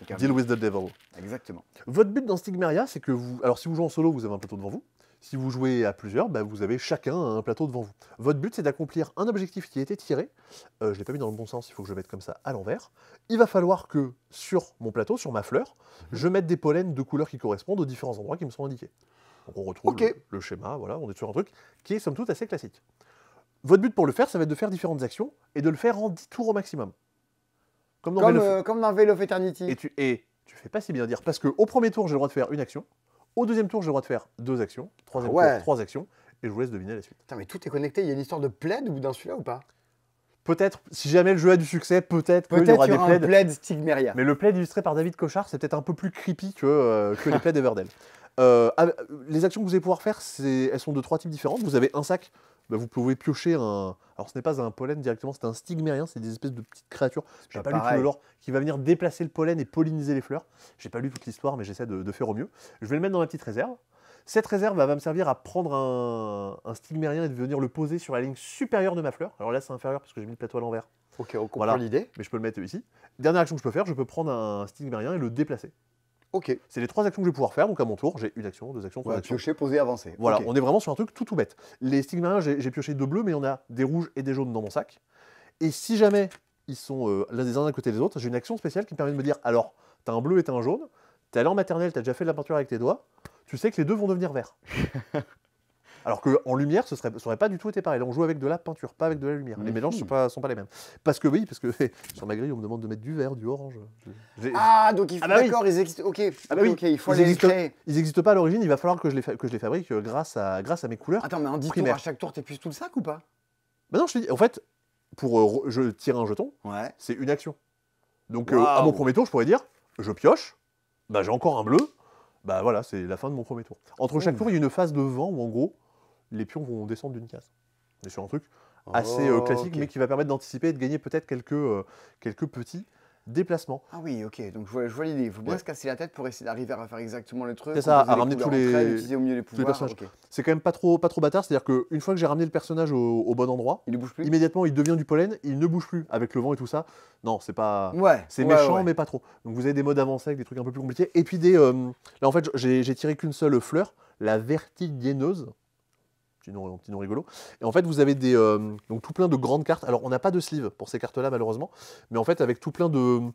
Car- Deal with the Devil. Exactement. Votre but dans Stigmeria, c'est que alors si vous jouez en solo, vous avez un plateau devant vous. Si vous jouez à plusieurs, bah, vous avez chacun un plateau devant vous. Votre but, c'est d'accomplir un objectif qui a été tiré. Je ne l'ai pas mis dans le bon sens, il faut que je le mette comme ça à l'envers. Il va falloir que sur mon plateau, sur ma fleur, je mette des pollens de couleurs qui correspondent aux différents endroits qui me sont indiqués. Donc on retrouve Ok. le schéma, voilà, on est sur un truc qui est somme toute assez classique. Votre but pour le faire, ça va être de faire différentes actions et de le faire en 10 tours au maximum. Comme dans Veil of- Comme dans Veil of Eternity. et tu fais pas si bien dire, parce qu'au premier tour, j'ai le droit de faire une action. Au deuxième tour, j'ai le droit de faire 2 actions. Troisième Ah ouais. tour, 3 actions. Et je vous laisse deviner la suite. Putain, mais tout est connecté. Il y a une histoire de plaid ou dans celui-là ou pas? Peut-être, si jamais le jeu a du succès, peut-être qu'il y Peut-être aura qu'il y des aura un plaids. plaid Stigmeria. Mais le plaid illustré par David Cochard, c'est peut-être un peu plus creepy que les plaids Everdell. Les actions que vous allez pouvoir faire, elles sont de 3 types différentes. Vous avez un sac bah, vous pouvez piocher un... Alors ce n'est pas un pollen directement, c'est un stigmérien, c'est des espèces de petites créatures, j'ai pas lu tout pareil. le lore, qui va venir déplacer le pollen et polliniser les fleurs. J'ai pas lu toute l'histoire, mais j'essaie de faire au mieux. Je vais le mettre dans ma petite réserve. Cette réserve va me servir à prendre un stigmérien et de venir le poser sur la ligne supérieure de ma fleur. Alors là c'est inférieur parce que j'ai mis le plateau à l'envers, Ok, on comprend Voilà. l'idée. mais je peux le mettre ici. Dernière action que je peux faire, je peux prendre un stigmérien et le déplacer. Ok. C'est les 3 actions que je vais pouvoir faire, donc à mon tour, j'ai une action, 2 actions, 3 Ouais, actions. piocher, poser, avancer. Voilà, Ok. on est vraiment sur un truc tout bête. Les stigmariens, j'ai pioché 2 bleus, mais on a des rouges et des jaunes dans mon sac. Et si jamais ils sont l'un des uns à côté des autres, j'ai une action spéciale qui me permet de me dire, alors, t'as un bleu et t'as un jaune, t'es allé en maternelle, t'as déjà fait de la peinture avec tes doigts, tu sais que les deux vont devenir verts. Alors qu'en lumière, ça aurait pas du tout été pareil. Là, on joue avec de la peinture, pas avec de la lumière. Les mélanges sont pas les mêmes. Parce que sur ma grille, on me demande de mettre du vert, du orange. Ah, donc il faut... Ah bah oui. D'accord, ils existent. Ok, Ah bah oui. ok, il faut Ils aller les existent- créer. Ils n'existent pas à l'origine, il va falloir que je les fabrique grâce à mes couleurs. Attends, mais en 10 tours, Primaire. à chaque tour, t'épuises tout le sac ou pas? Bah non, je te dis, en fait, pour je tire un jeton, Ouais. c'est une action. Donc Waouh. à mon premier tour, je pourrais dire, je pioche, bah j'ai encore un bleu, bah voilà, c'est la fin de mon premier tour. Entre chaque Ouh. tour, il y a une phase de vent où en gros, les pions vont descendre d'une case. C'est sur un truc assez classique, Ok. mais qui va permettre d'anticiper et de gagner peut-être quelques petits déplacements. Ah oui, ok, donc je vois l'idée. Il faut bien Ouais. se casser la tête pour essayer d'arriver à faire exactement le truc. C'est ça, composer à les ramener couleurs tous les- entre elles, utiliser au mieux les les pouvoirs. personnages. Ok. C'est quand même pas trop bâtard, c'est-à-dire qu'une fois que j'ai ramené le personnage au bon endroit, Il ne bouge plus? immédiatement il devient du pollen, il ne bouge plus avec le vent et tout ça. Non, c'est pas... Ouais. C'est ouais, méchant, ouais. mais pas trop. Donc vous avez des modes avancés avec des trucs un peu plus compliqués. Et puis là, en fait, j'ai tiré qu'une seule fleur, la vertigineuse. Petit nom rigolo. Et en fait, vous avez donc tout plein de grandes cartes. Alors, on n'a pas de sleeve pour ces cartes-là, malheureusement. Mais en fait, avec tout plein de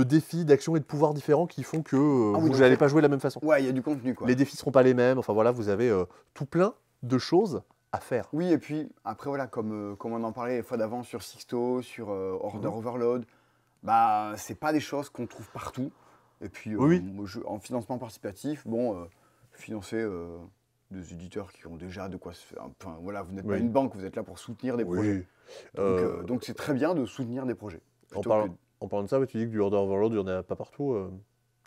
défis, d'actions et de pouvoirs différents qui font que Ah oui, vous donc n'allez c'est- pas jouer de la même façon. Ouais, il y a du contenu, quoi. Les défis ne seront pas les mêmes. Enfin voilà, vous avez tout plein de choses à faire. Oui, et puis après, voilà, comme on en parlait les fois d'avant sur Sixto, sur Order Overload, bah, c'est pas des choses qu'on trouve partout. Et puis, Oui. en financement participatif, bon, financer des éditeurs qui ont déjà de quoi se faire. Enfin, voilà, vous n'êtes pas Oui. une banque, vous êtes là pour soutenir des projets. Donc, c'est très bien de soutenir des projets. en, plutôt parlant, que- en parlant de ça, ouais, tu dis que du Order Overload, il n'y en a pas partout.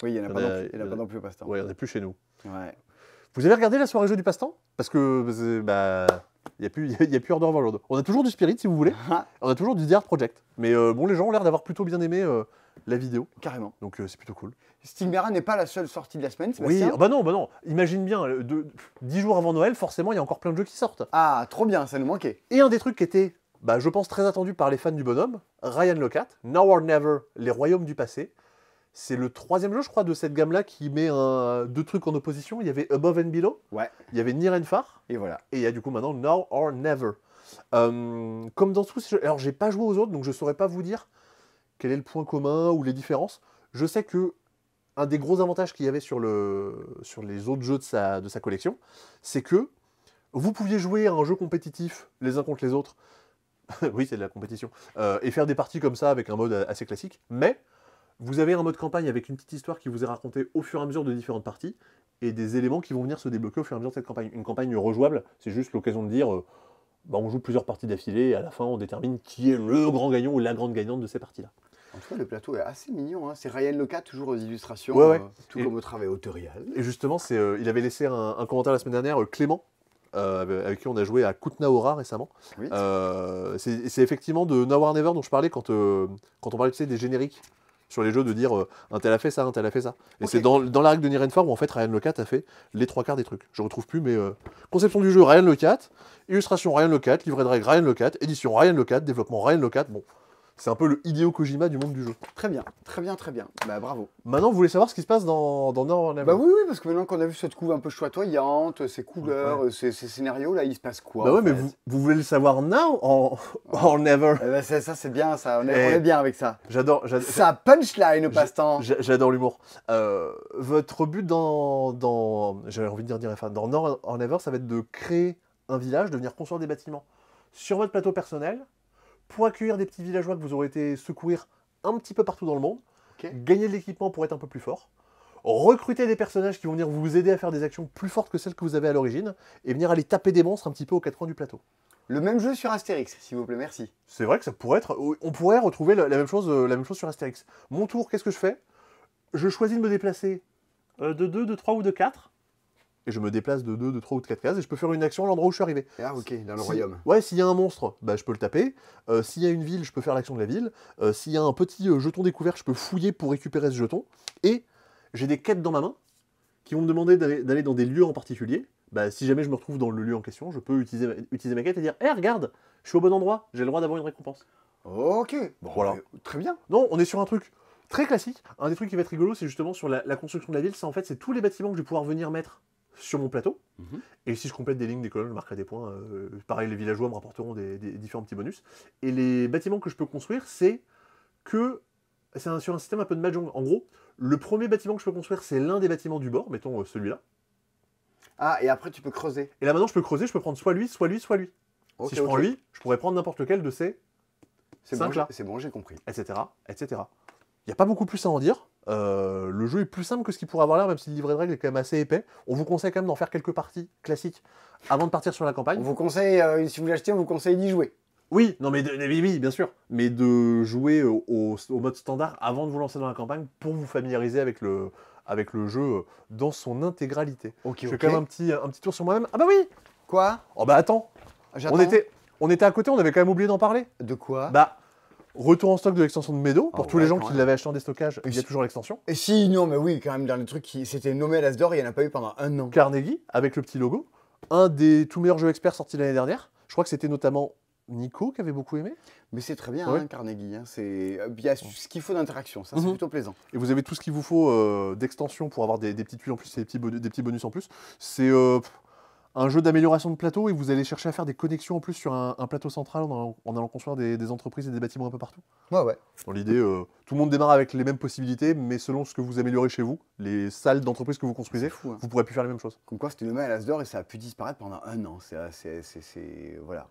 Oui, il n'y en a Il y pas en a- non plus, il y en a il y pas en a- non plus au passe-temps. Ouais, il n'y en a plus chez nous. Ouais. Vous avez regardé la soirée jeu du passe-temps? Parce que il n'y a, plus Order Overload. On a toujours du Spirit si vous voulez. On a toujours du The Art Project. Mais bon, les gens ont l'air d'avoir plutôt bien aimé la vidéo. Carrément. Donc c'est plutôt cool. Stigmera n'est pas la seule sortie de la semaine, Oui, Sébastien. bah non. Imagine bien, 10 jours avant Noël, forcément, il y a encore plein de jeux qui sortent. Ah, trop bien, ça nous manquait. Et un des trucs qui était, je pense, très attendu par les fans du bonhomme, Ryan Locat, Now or Never, Les Royaumes du Passé. C'est le 3e jeu, je crois, de cette gamme-là qui met 2 trucs en opposition. Il y avait Above and Below, Ouais, il y avait Near and Far, et voilà. et il y a du coup maintenant Now or Never. Comme dans tous ces jeux, alors j'ai pas joué aux autres, donc je saurais pas vous dire quel est le point commun ou les différences. Je sais que un des gros avantages qu'il y avait sur les autres jeux de sa collection, c'est que vous pouviez jouer à un jeu compétitif les uns contre les autres, oui c'est de la compétition, et faire des parties comme ça avec un mode assez classique, mais vous avez un mode campagne avec une petite histoire qui vous est racontée au fur et à mesure de différentes parties, et des éléments qui vont venir se débloquer au fur et à mesure de cette campagne. Une campagne rejouable, c'est juste l'occasion de dire, on joue plusieurs parties d'affilée, et à la fin on détermine qui est le grand gagnant ou la grande gagnante de ces parties-là. En tout cas, le plateau est assez mignon. Hein. C'est Ryan Locat, toujours aux illustrations, Ouais. tout Et- comme au travail autorial. Et justement, il avait laissé un commentaire la semaine dernière, Clément, avec qui on a joué à Kutnaora récemment. Oui. C'est effectivement de Now or Never dont je parlais quand on parlait des génériques sur les jeux, de dire un tel a fait ça, un tel a fait ça. Et Ok. c'est dans la règle de Near and Far où en fait Ryan Locat a fait les 3 quarts des trucs. Je retrouve plus, mais conception du jeu Ryan Locat, illustration Ryan Locat, livret de règles Ryan Locat, édition Ryan Locat, développement Ryan Locat. Bon, c'est un peu le Hideo Kojima du monde du jeu. Très bien, très bien, très bien. Bah bravo. Maintenant, vous voulez savoir ce qui se passe dans Now or Never? Bah oui, parce que maintenant qu'on a vu cette couve un peu chatoyante, ces couleurs, ces scénarios, là, il se passe quoi Bah ouais, en mais fait vous voulez le savoir now or never? Eh ben, ça, c'est bien, ça. On Eh. est bien avec ça. J'adore Ça punchline au passe-temps. j'adore l'humour. Votre but j'avais envie de dire enfin, dans Now or Never, ça va être de créer un village, de venir construire des bâtiments sur votre plateau personnel pour accueillir des petits villageois que vous aurez été secourir un petit peu partout dans le monde, Ok. gagner de l'équipement pour être un peu plus fort, recruter des personnages qui vont venir vous aider à faire des actions plus fortes que celles que vous avez à l'origine, et venir aller taper des monstres un petit peu aux 4 coins du plateau. Le même jeu sur Astérix, s'il vous plaît, merci. C'est vrai que ça pourrait être... On pourrait retrouver la même chose sur Astérix. Mon tour, qu'est-ce que je fais? Je choisis de me déplacer de 2, de 3 ou de 4. et je me déplace de 2, de 3 ou de 4 cases, et je peux faire une action à l'endroit où je suis arrivé. Ah, ok, dans le royaume. Ouais, s'il y a un monstre, bah, je peux le taper. S'il y a une ville, je peux faire l'action de la ville. S'il y a un petit jeton découvert, je peux fouiller pour récupérer ce jeton. Et j'ai des quêtes dans ma main qui vont me demander d'aller dans des lieux en particulier. Bah, si jamais je me retrouve dans le lieu en question, je peux utiliser ma quête et dire « Hé, regarde, je suis au bon endroit, j'ai le droit d'avoir une récompense. » Ok, bon, Voilà. très bien. Non, on est sur un truc très classique. Un des trucs qui va être rigolo, c'est justement sur la construction de la ville. C'est tous les bâtiments que je vais pouvoir venir mettre sur mon plateau. Et si je complète des lignes, des colonnes, je marquerai des points. Pareil, les villageois me rapporteront des différents petits bonus. Et les bâtiments que je peux construire, c'est sur un système un peu de mahjong. En gros, le premier bâtiment que je peux construire, c'est l'un des bâtiments du bord, mettons celui-là. Ah, et après tu peux creuser. Et là maintenant, je peux creuser, je peux prendre soit lui, soit lui, soit lui. Ok, si je prends lui, je pourrais prendre n'importe lequel de ces c'est 5 bon, là. c'est bon, j'ai compris. Etc. etc. Il n'y a pas beaucoup plus à en dire. Le jeu est plus simple que ce qu'il pourrait avoir l'air, même si le livret de règles est quand même assez épais. On vous conseille quand même d'en faire quelques parties classiques avant de partir sur la campagne. On vous conseille, si vous l'achetez, on vous conseille d'y jouer. Oui, non mais oui, bien sûr. Mais de jouer au mode standard avant de vous lancer dans la campagne pour vous familiariser avec le jeu dans son intégralité. Ok, Je fais quand même un petit tour sur moi-même. Ah bah oui. Quoi? Oh bah attends. J'attends. On était à côté, on avait quand même oublié d'en parler. De quoi? Bah, retour en stock de l'extension de Meadow. Pour tous les gens quand qui même. l'avaient acheté en déstockage, il y a si- toujours l'extension. Et si, non, mais oui, quand même, dans les trucs qui s'étaient nommés à l'As d'Or, il n'y en a pas eu pendant un an. Carnegie, avec le petit logo. Un des tout meilleurs jeux experts sortis l'année dernière. Je crois que c'était notamment Nico qui avait beaucoup aimé. Mais c'est très bien, Ouais. hein, Carnegie. Hein, il y a ce qu'il faut d'interaction, ça, c'est Mhm. plutôt plaisant. Et vous avez tout ce qu'il vous faut d'extension pour avoir des petites tuiles en plus et des petits bonus en plus. C'est un jeu d'amélioration de plateau et vous allez chercher à faire des connexions en plus sur un plateau central en allant construire des entreprises et des bâtiments un peu partout. Ouais. Dans l'idée, tout le monde démarre avec les mêmes possibilités, mais selon ce que vous améliorez chez vous, les salles d'entreprise que vous construisez, C'est fou, hein. vous pourrez plus faire les mêmes choses. Comme quoi, c'était nommé à l'As d'Or et ça a pu disparaître pendant un an. Voilà.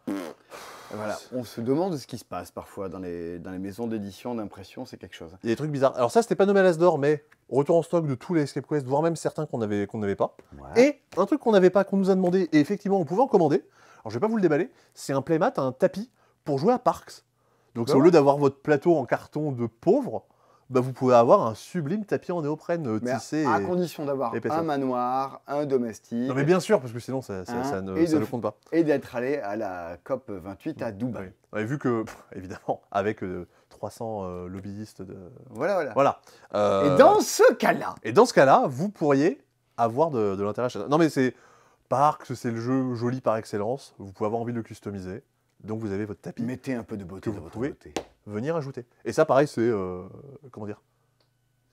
Voilà. On se demande ce qui se passe parfois dans les maisons d'édition, d'impression, c'est quelque chose. Il y a des trucs bizarres. Alors ça, c'était pas nommé à l'As d'Or, mais retour en stock de tous les Escape Quest, voire même certains qu'on n'avait pas. Ouais. Et un truc qu'on n'avait pas, qu'on nous a demandé, et effectivement, on pouvait en commander. Alors je vais pas vous le déballer, c'est un playmat, un tapis pour jouer à Parks. Donc Bah c'est au ouais. lieu d'avoir votre plateau en carton de pauvre, bah, vous pouvez avoir un sublime tapis en néoprène Mais tissé. à condition d'avoir épaisseur. un manoir, un domestique Non mais bien sûr, parce que sinon ça Hein, ne et de- compte pas. et d'être allé à la COP 28 à Dubaï. Oui. Ouais, vu que, évidemment, avec 300 lobbyistes de... Voilà. Voilà. Et dans ce cas-là, Et dans ce cas-là, vous pourriez avoir de l'intérêt. Non mais c'est Parks, c'est le jeu joli par excellence. Vous pouvez avoir envie de le customiser. Donc vous avez votre tapis. mettez un peu de beauté Que dans vous votre pouvez. beauté. Venir ajouter. Et ça, pareil, c'est comment dire.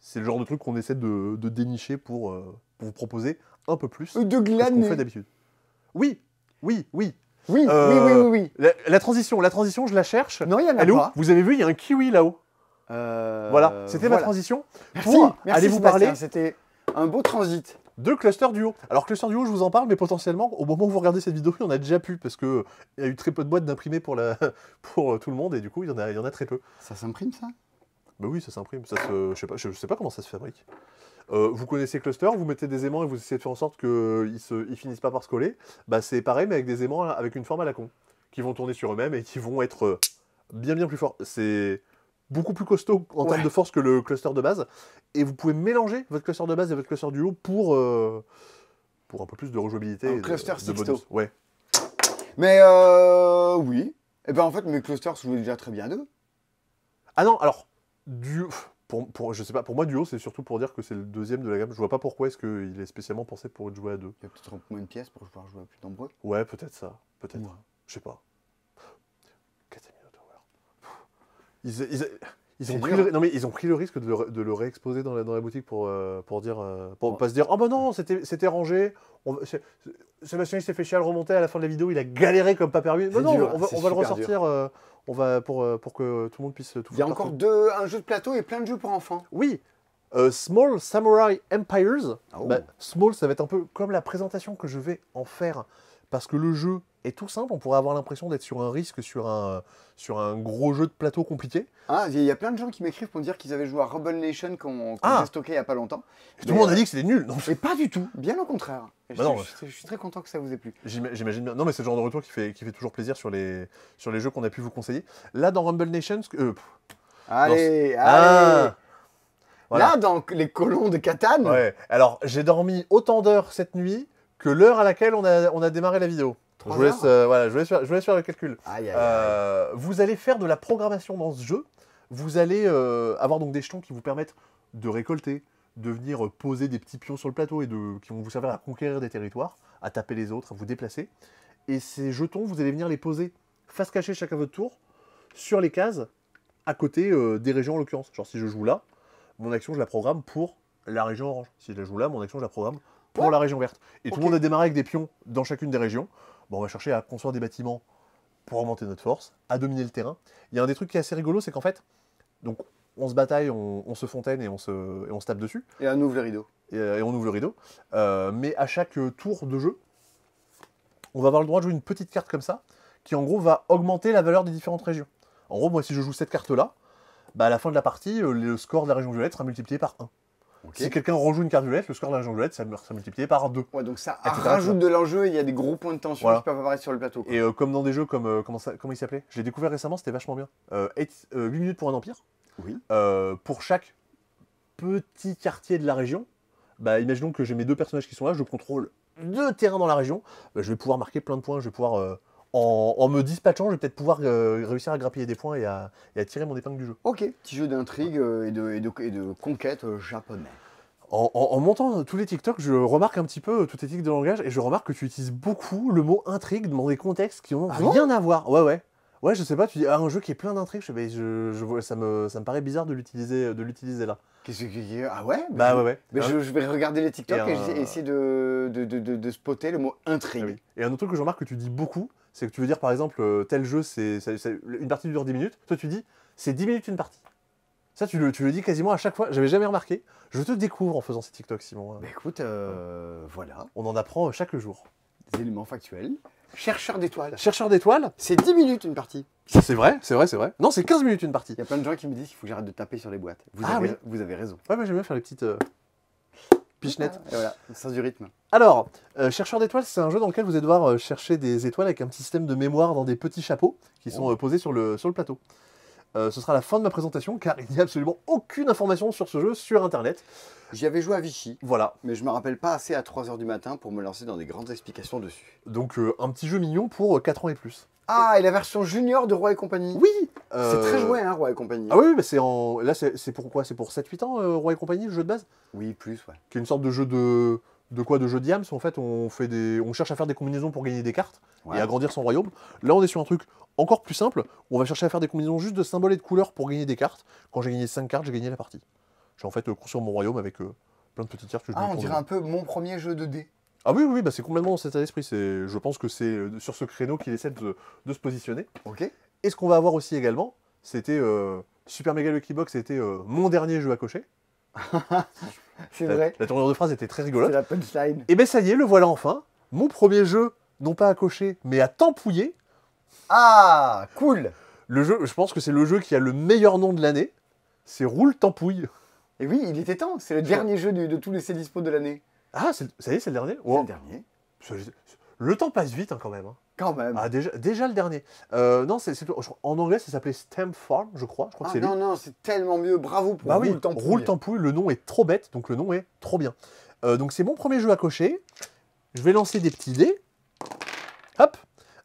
C'est le genre de truc qu'on essaie de dénicher pour vous proposer un peu plus De que ce qu'on glaner. fait d'habitude. Oui. Oui. La transition, je la cherche. Non, il y en a Elle est où? pas. Vous avez vu, il y a un kiwi là-haut. Voilà, c'était ma transition pour aller vous Sébastien, parler C'était un beau transit. de Cluster Duo. Alors Cluster Duo, je vous en parle, mais potentiellement, au moment où vous regardez cette vidéo, il y en a déjà plus, parce qu'il y a eu très peu de boîtes d'imprimés pour tout le monde, et du coup, il y en a très peu. Ça s'imprime, ça? Bah oui, ça s'imprime, je sais pas comment ça se fabrique. Vous connaissez Cluster, vous mettez des aimants et vous essayez de faire en sorte qu'ils finissent pas par se coller. Bah c'est pareil, mais avec des aimants avec une forme à la con, qui vont tourner sur eux-mêmes et qui vont être bien plus forts. C'est beaucoup plus costaud en termes de force que le cluster de base. Et vous pouvez mélanger votre cluster de base et votre cluster duo pour un peu plus de rejouabilité. Un et cluster de sixto. bonus. Ouais. Mais oui. Et ben en fait, mes clusters se jouaient déjà très bien à deux. Ah non, alors, je sais pas, pour moi, duo, c'est surtout pour dire que c'est le deuxième de la gamme. Je vois pas pourquoi est-ce qu'il est spécialement pensé pour être joué à deux. Il y a peut-être un peu moins de pièces pour pouvoir jouer à plus nombreux. Ouais, peut-être ça. Peut-être. Ouais. Je sais pas. Catamino Tower. Ils ont C'est pris dur. non, mais ils ont pris le risque de le réexposer dans la boutique pour pas se dire oh bah non, c'était rangé. Sébastien il s'est fait chier à le remonter à la fin de la vidéo, il a galéré comme pas permis. C'est Non, dur, on va c'est le super ressortir. On va pour que tout le monde puisse tout Il y a faire encore partout. un jeu de plateau et plein de jeux pour enfants. Oui. Small Samurai Empires. Oh. Bah, Small, ça va être un peu comme la présentation que je vais en faire. Parce que le jeu est tout simple. On pourrait avoir l'impression d'être sur un risque, sur un gros jeu de plateau compliqué. Ah, il y a plein de gens qui m'écrivent pour me dire qu'ils avaient joué à Rebel Nation qu'on Ah. déstocké il y a pas longtemps. Tout le monde a dit que c'était nul. Non, Et pas du tout, bien au contraire. Et Bah non. je suis très content que ça vous ait plu. j'imagine bien. Non, mais c'est le genre de retour qui fait toujours plaisir sur les jeux qu'on a pu vous conseiller. Là, dans Rumble Nations... Allez, Ah. Voilà. Là, dans les colons de Catane, Ouais. Alors, j'ai dormi autant d'heures cette nuit que l'heure à laquelle on a démarré la vidéo. Je 3 vous laisse, heures. voilà, je vous laisse faire le calcul. Aïe, aïe, aïe. Vous allez faire de la programmation dans ce jeu. Vous allez avoir donc des jetons qui vous permettent de récolter, de venir poser des petits pions sur le plateau et qui vont vous servir à conquérir des territoires, à taper les autres, à vous déplacer. Et ces jetons, vous allez venir les poser face cachée chacun votre tour sur les cases à côté des régions en l'occurrence. Genre si je joue là, mon action je la programme pour la région orange. Si je la joue là, mon action je la programme pour la région verte. Et tout le monde a démarré avec des pions dans chacune des régions. Bon, on va chercher à construire des bâtiments pour augmenter notre force, à dominer le terrain. Il y a un des trucs qui est assez rigolo, c'est qu'en fait, donc on se bataille, on se fontaine et on se tape dessus. Et on ouvre le rideau. Et on ouvre le rideau. Mais à chaque tour de jeu, on va avoir le droit de jouer une petite carte comme ça, qui en gros va augmenter la valeur des différentes régions. En gros, moi si je joue cette carte-là, bah, à la fin de la partie, le score de la région violette sera multiplié par 1. Si quelqu'un rejoue une carte violette, le score de la région violette sera multiplié par 2. Ouais, donc ça etc., rajoute de l'enjeu et il y a des gros points de tension qui peuvent apparaître sur le plateau. Et comme dans des jeux comme, comment il s'appelait? Je l'ai découvert récemment, c'était vachement bien. 8 minutes pour un empire. Oui. Pour chaque petit quartier de la région, bah, imaginons que j'ai mes 2 personnages qui sont là, je contrôle 2 terrains dans la région, bah, je vais pouvoir marquer plein de points, je vais pouvoir, en me dispatchant, je vais peut-être pouvoir réussir à grappiller des points et à tirer mon épingle du jeu. Ok, petit jeu d'intrigue et de conquête japonais. En montant tous les TikTok, je remarque un petit peu toutes les tics de langage et je remarque que tu utilises beaucoup le mot intrigue dans des contextes qui n'ont rien à voir. Ouais. Ouais, je sais pas, tu dis un jeu qui est plein d'intrigues, ça me paraît bizarre de l'utiliser là. Ah ouais? Bah ouais. Mais je vais regarder les TikTok et essayer de spotter le mot intrigue. Ah oui. Et un autre truc que je remarque que tu dis beaucoup, c'est que tu veux dire par exemple, tel jeu, une partie dure 10 minutes, toi tu dis c'est 10 minutes une partie. Ça, tu le dis quasiment à chaque fois. J'avais jamais remarqué. Je te découvre en faisant ces TikTok, Simon. Bah écoute, voilà. On en apprend chaque jour. Des éléments factuels. Chercheur d'étoiles. Chercheur d'étoiles. C'est 10 minutes une partie. C'est vrai. Non, c'est 15 minutes une partie. Il y a plein de gens qui me disent qu'il faut que j'arrête de taper sur les boîtes. Vous avez raison. Ouais, moi j'aime bien faire les petites pichenettes. Et voilà, le sens du rythme. Alors, Chercheur d'étoiles, c'est un jeu dans lequel vous allez devoir chercher des étoiles avec un petit système de mémoire dans des petits chapeaux qui sont posés sur le plateau. Ce sera la fin de ma présentation car il n'y a absolument aucune information sur ce jeu sur internet. J'y avais joué à Vichy. Voilà. Mais je me rappelle pas assez à 3 h du matin pour me lancer dans des grandes explications dessus. Donc un petit jeu mignon pour 4 ans et plus. Ah, et la version junior de Roi et compagnie. Oui. C'est très joué, hein, Roi et compagnie. Ah oui, mais là c'est pour quoi? C'est pour 7-8 ans, Roi et compagnie, le jeu de base? Oui, plus, ouais. Qui est une sorte de jeu de quoi? De jeu de Diams. En fait, on cherche à faire des combinaisons pour gagner des cartes et agrandir son royaume. Là, on est sur un truc encore plus simple, où on va chercher à faire des combinaisons juste de symboles et de couleurs pour gagner des cartes. Quand j'ai gagné 5 cartes, j'ai gagné la partie. J'ai en fait construit mon royaume avec plein de petites cartes que je on dirait un peu mon premier jeu de dés. Ah oui, bah c'est complètement dans cet état d'esprit. Je pense que c'est sur ce créneau qu'il essaie de se positionner. Ok. Et ce qu'on va avoir aussi également, c'était Super Mega Lucky Box, c'était mon dernier jeu à cocher. C'est vrai. La tournure de phrase était très rigolote. C'est la punchline. Et ben ça y est, le voilà enfin. Mon premier jeu, non pas à cocher, mais à tampouiller. Ah, cool. Le jeu, je pense que c'est le jeu qui a le meilleur nom de l'année. C'est Roule Tampouille. Et oui, il était temps. C'est le dernier jeu de tous les C-Dispo de l'année. Ah, ça y est, c'est le dernier? C'est le dernier. Le temps passe vite hein, quand même. Quand même. Ah, déjà le dernier. Non, en anglais, ça s'appelait Stamp Farm, je crois. Je crois que c'est lui. Non, c'est tellement mieux. Bravo pour Roule Tampouille. Roule Tampouille, le nom est trop bête, donc le nom est trop bien. Donc c'est mon premier jeu à cocher. Je vais lancer des petits dés. Hop.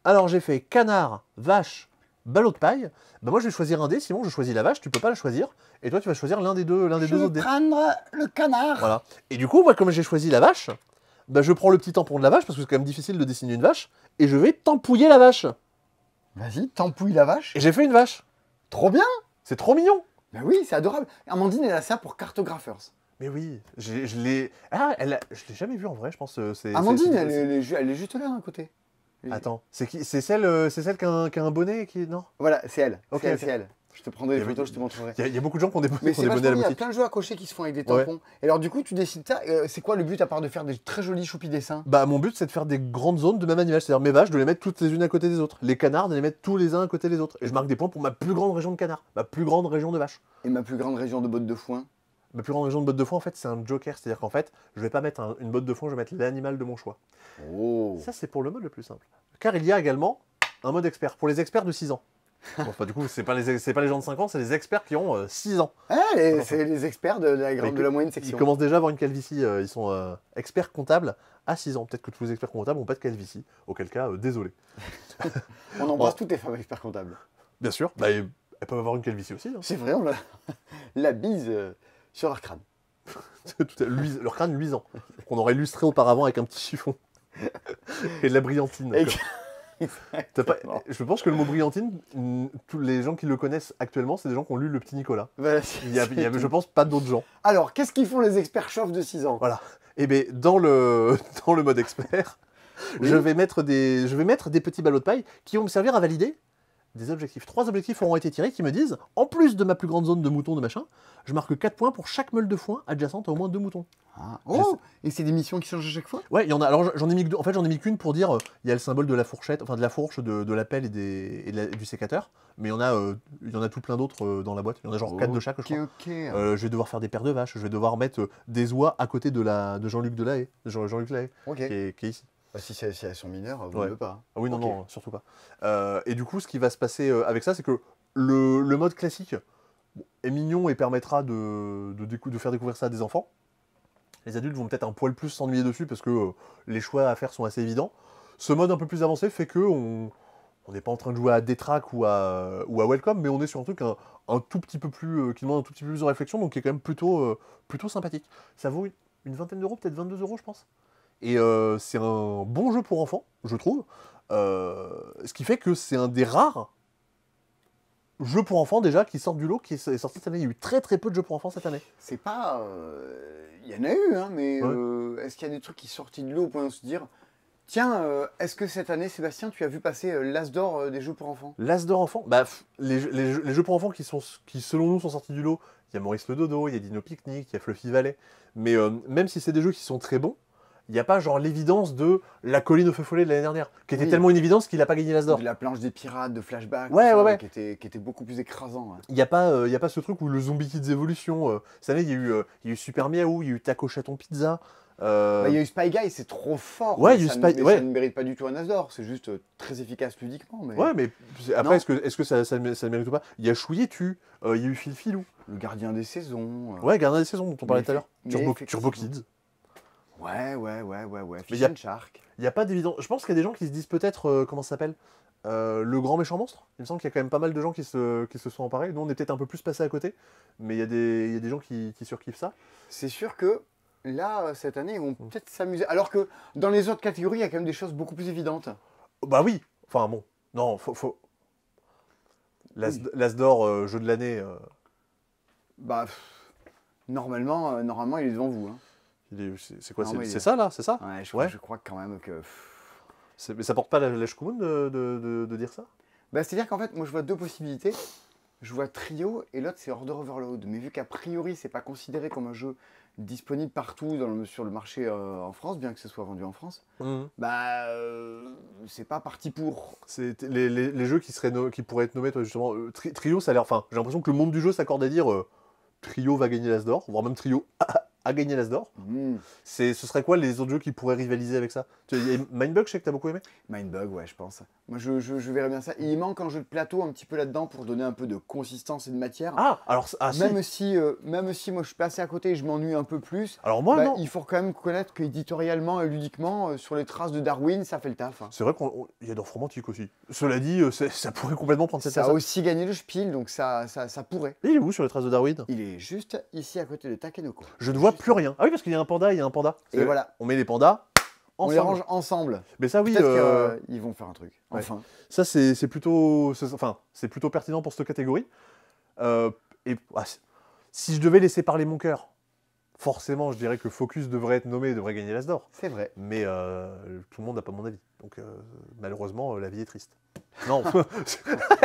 Alors j'ai fait canard, vache, ballot de paille. Bah moi je vais choisir un dé, sinon je choisis la vache, tu peux pas la choisir. Et toi tu vas choisir l'un des deux autres dés. Je vais prendre le canard. Voilà. Et du coup, moi comme j'ai choisi la vache, bah je prends le petit tampon de la vache, parce que c'est quand même difficile de dessiner une vache, et je vais tampouiller la vache. Vas-y, tampouille la vache. Et j'ai fait une vache. Trop bien. C'est trop mignon. Ben oui, c'est adorable. Amandine, elle a ça pour Cartographers. Mais oui, je l'ai... Ah, je l'ai jamais vu en vrai, je pense. Amandine, elle est juste là, à côté. Attends, c'est celle qui a un bonnet qui... Non. Voilà, c'est elle. Ok, c'est elle. Je te prendrai des photos, je te montrerai. Il y a beaucoup de gens qui ont des bonnets, Mais c'est à la vachement bien, il y a boutique. plein de jeux à cocher qui se font avec des tampons. Et alors du coup, tu décides ça. C'est quoi le but à part de faire des très jolis choupis dessins? Bah mon but c'est de faire des grandes zones de même animal, c'est-à-dire mes vaches de les mettre toutes les unes à côté des autres, les canards de les mettre tous les uns à côté des autres. Et je marque des points pour ma plus grande région de canards, ma plus grande région de vaches. Et ma plus grande région de bottes de foin? Ma plus grande région de bottes de foin en fait c'est un joker, c'est-à-dire qu'en fait je vais pas mettre une botte de foin, je vais mettre l'animal de mon choix. Oh. Ça c'est pour le mode le plus simple. Car il y a également un mode expert, pour les experts de 6 ans. Bon, enfin, du coup, c'est pas les gens de 5 ans, c'est les experts qui ont 6 ans. Ah, c'est les experts de la moyenne Ils section. commencent déjà à avoir une calvitie. Ils sont experts comptables à 6 ans. Peut-être que tous les experts comptables n'ont pas de calvitie. Auquel cas, désolé. On embrasse toutes les femmes experts comptables. Bien sûr, bah, elles peuvent avoir une calvitie aussi. Hein. C'est vrai, on la bise sur leur crâne. Leur crâne luisant. Qu'on aurait illustré auparavant avec un petit chiffon. Et de la brillantine. Je pense que le mot brillantine, tous les gens qui le connaissent actuellement, c'est des gens qui ont lu Le Petit Nicolas. Voilà, Il y a, je pense, pas d'autres gens. Alors, qu'est-ce qu'ils font les experts chauves de 6 ans? Voilà. Et bien, dans le mode expert, Oui. je vais mettre des petits ballots de paille qui vont me servir à valider des objectifs. 3 objectifs auront été tirés qui me disent, en plus de ma plus grande zone de moutons de machin, je marque 4 points pour chaque meule de foin adjacente à au moins 2 moutons. Ah. Oh, et c'est des missions qui changent à chaque fois? Ouais, il y en a. Alors j'en ai mis que 2. En fait, j'en ai mis qu'une pour dire il y a le symbole de la fourchette, enfin de la fourche, de la pelle et du sécateur. Mais il y en a tout plein d'autres dans la boîte. Il y en a genre 4 de chaque, je crois. Ok. Je vais devoir faire des paires de vaches. Je vais devoir mettre des oies à côté de Jean-Luc Delahaye, Jean-Luc Delahaye, Ok. qui est ici. Bah, si elles sont mineures, vous Ouais. ne pouvez pas. Ah oui, non, Ok. non, surtout pas. Et du coup, ce qui va se passer avec ça, c'est que le mode classique est mignon et permettra de faire découvrir ça à des enfants. Les adultes vont peut-être un poil plus s'ennuyer dessus parce que les choix à faire sont assez évidents. Ce mode un peu plus avancé fait que on n'est pas en train de jouer à Detrack ou à Welcome, mais on est sur un truc un tout petit peu plus qui demande un tout petit peu plus de réflexion, donc qui est quand même plutôt sympathique. Ça vaut une vingtaine d'euros, peut-être 22 euros, je pense. Et c'est un bon jeu pour enfants, je trouve. Ce qui fait que c'est un des rares jeux pour enfants déjà qui sortent du lot, qui est sorti cette année. Il y a eu très très peu de jeux pour enfants cette année. C'est pas. Il y en a eu, hein, mais Ouais. est-ce qu'il y a des trucs qui sont sortis de l'eau au point de se dire tiens, est-ce que cette année, Sébastien, tu as vu passer l'As d'or des jeux pour enfants? L'As d'or enfant, bah, les jeux pour enfants qui selon nous sont sortis du lot, il y a Maurice le Dodo, il y a Dino Picnic, il y a Fluffy Valley. Mais même si c'est des jeux qui sont très bons, il n'y a pas genre l'évidence de La Colline au feu follet de l'année dernière, qui était Oui. tellement une évidence qu'il n'a pas gagné l'As d'or. De la planche des pirates, de Flashback, Ouais, tout ça, ouais. qui était beaucoup plus écrasant. Ouais. Il n'y a pas ce truc où le Zombie Kids Evolution. Cette année, il y a eu Super Miaou, il y a eu Taco Chaton Pizza. Bah, il y a eu Spy Guy, c'est trop fort. Ouais, mais il y a eu ça, Spy- mais ouais. ça ne mérite pas du tout un As d'or. C'est juste très efficace ludiquement. Mais... Ouais, mais Non. après, est-ce que ça le mérite ou pas? Il y a Chouilletu, il y a eu Filfilou. Le gardien des saisons. Ouais, Gardien des saisons dont on parlait tout à l'heure. mais Turbo effectivement. Kids. Ouais. Mais Fish y a- and Shark. Il n'y a pas d'évidence. Je pense qu'il y a des gens qui se disent peut-être, comment ça s'appelle Le Grand Méchant Monstre. Il me semble qu'il y a quand même pas mal de gens qui se sont emparés. Nous, on est peut-être un peu plus passés à côté, mais il y a des gens qui surkiffent ça. C'est sûr que là, cette année, ils vont peut-être s'amuser. Alors que dans les autres catégories, il y a quand même des choses beaucoup plus évidentes. Bah oui. Enfin bon. Non, faut. L'As d'or, jeu de l'année. Bah, normalement, il est devant vous. Hein. C'est quoi? Non, mais C'est ça là? C'est ça? Ouais, Ouais. je crois quand même que. Mais ça porte pas la Shkumun de dire ça? Bah, c'est-à-dire qu'en fait, moi, je vois deux possibilités. Je vois Trio et l'autre, c'est Order Overload. Mais vu qu'a priori, c'est pas considéré comme un jeu disponible partout sur le marché en France, bien que ce soit vendu en France, bah, c'est pas parti pour. C'est les jeux qui pourraient être nommés, toi, justement. Trio, ça a l'air. Enfin, j'ai l'impression que le monde du jeu s'accorde à dire Trio va gagner l'As d'or, voire même Trio a gagné l'As d'or. Ce serait quoi les autres jeux qui pourraient rivaliser avec ça? Mindbug, je sais que t'as beaucoup aimé. Mindbug, ouais, je pense. Moi, je verrais bien ça. Et il manque un jeu de plateau un petit peu là-dedans pour donner un peu de consistance et de matière. Ah, alors, si. Même si moi je suis passé à côté et je m'ennuie un peu plus, Alors moi, bah, non. il faut quand même connaître qu'éditorialement et ludiquement, sur les traces de Darwin, ça fait le taf. Hein. C'est vrai qu'il y a Dorf Romantique aussi. Cela dit, ça pourrait complètement prendre cette Ça a place. aussi gagné le Spiel, donc ça pourrait. Il est où sur les traces de Darwin? Il est juste ici à côté de Takenoko. Je ne vois plus rien. Ah oui, parce qu'il y a un panda, il y a un panda. Et voilà. On met les pandas On les ensemble. range ensemble. Mais ça, oui. Peut-être qu'ils vont faire un truc. ouais. Enfin. Ça, c'est plutôt pertinent pour cette catégorie. Si je devais laisser parler mon cœur, forcément, je dirais que Focus devrait être nommé et devrait gagner l'As d'or. C'est vrai. Mais tout le monde n'a pas mon avis. Donc, malheureusement, la vie est triste. Non,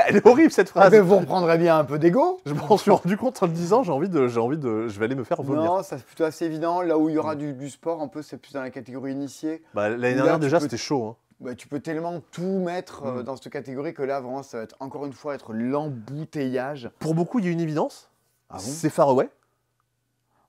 elle est horrible cette Ah phrase. ben, vous reprendrez bien un peu d'ego. Je m'en suis rendu compte en le disant. Je vais aller me faire vomir. Non, ça c'est plutôt assez évident. Là où il y aura du sport, un peu, c'est plus dans la catégorie initiée. Bah, l'année Là, dernière, tu déjà, peux- c'était chaud. Hein. Bah, tu peux tellement tout mettre dans cette catégorie que là, vraiment, ça va être encore une fois être l'embouteillage. Pour beaucoup, il y a une évidence. Ah bon C'est Far Away.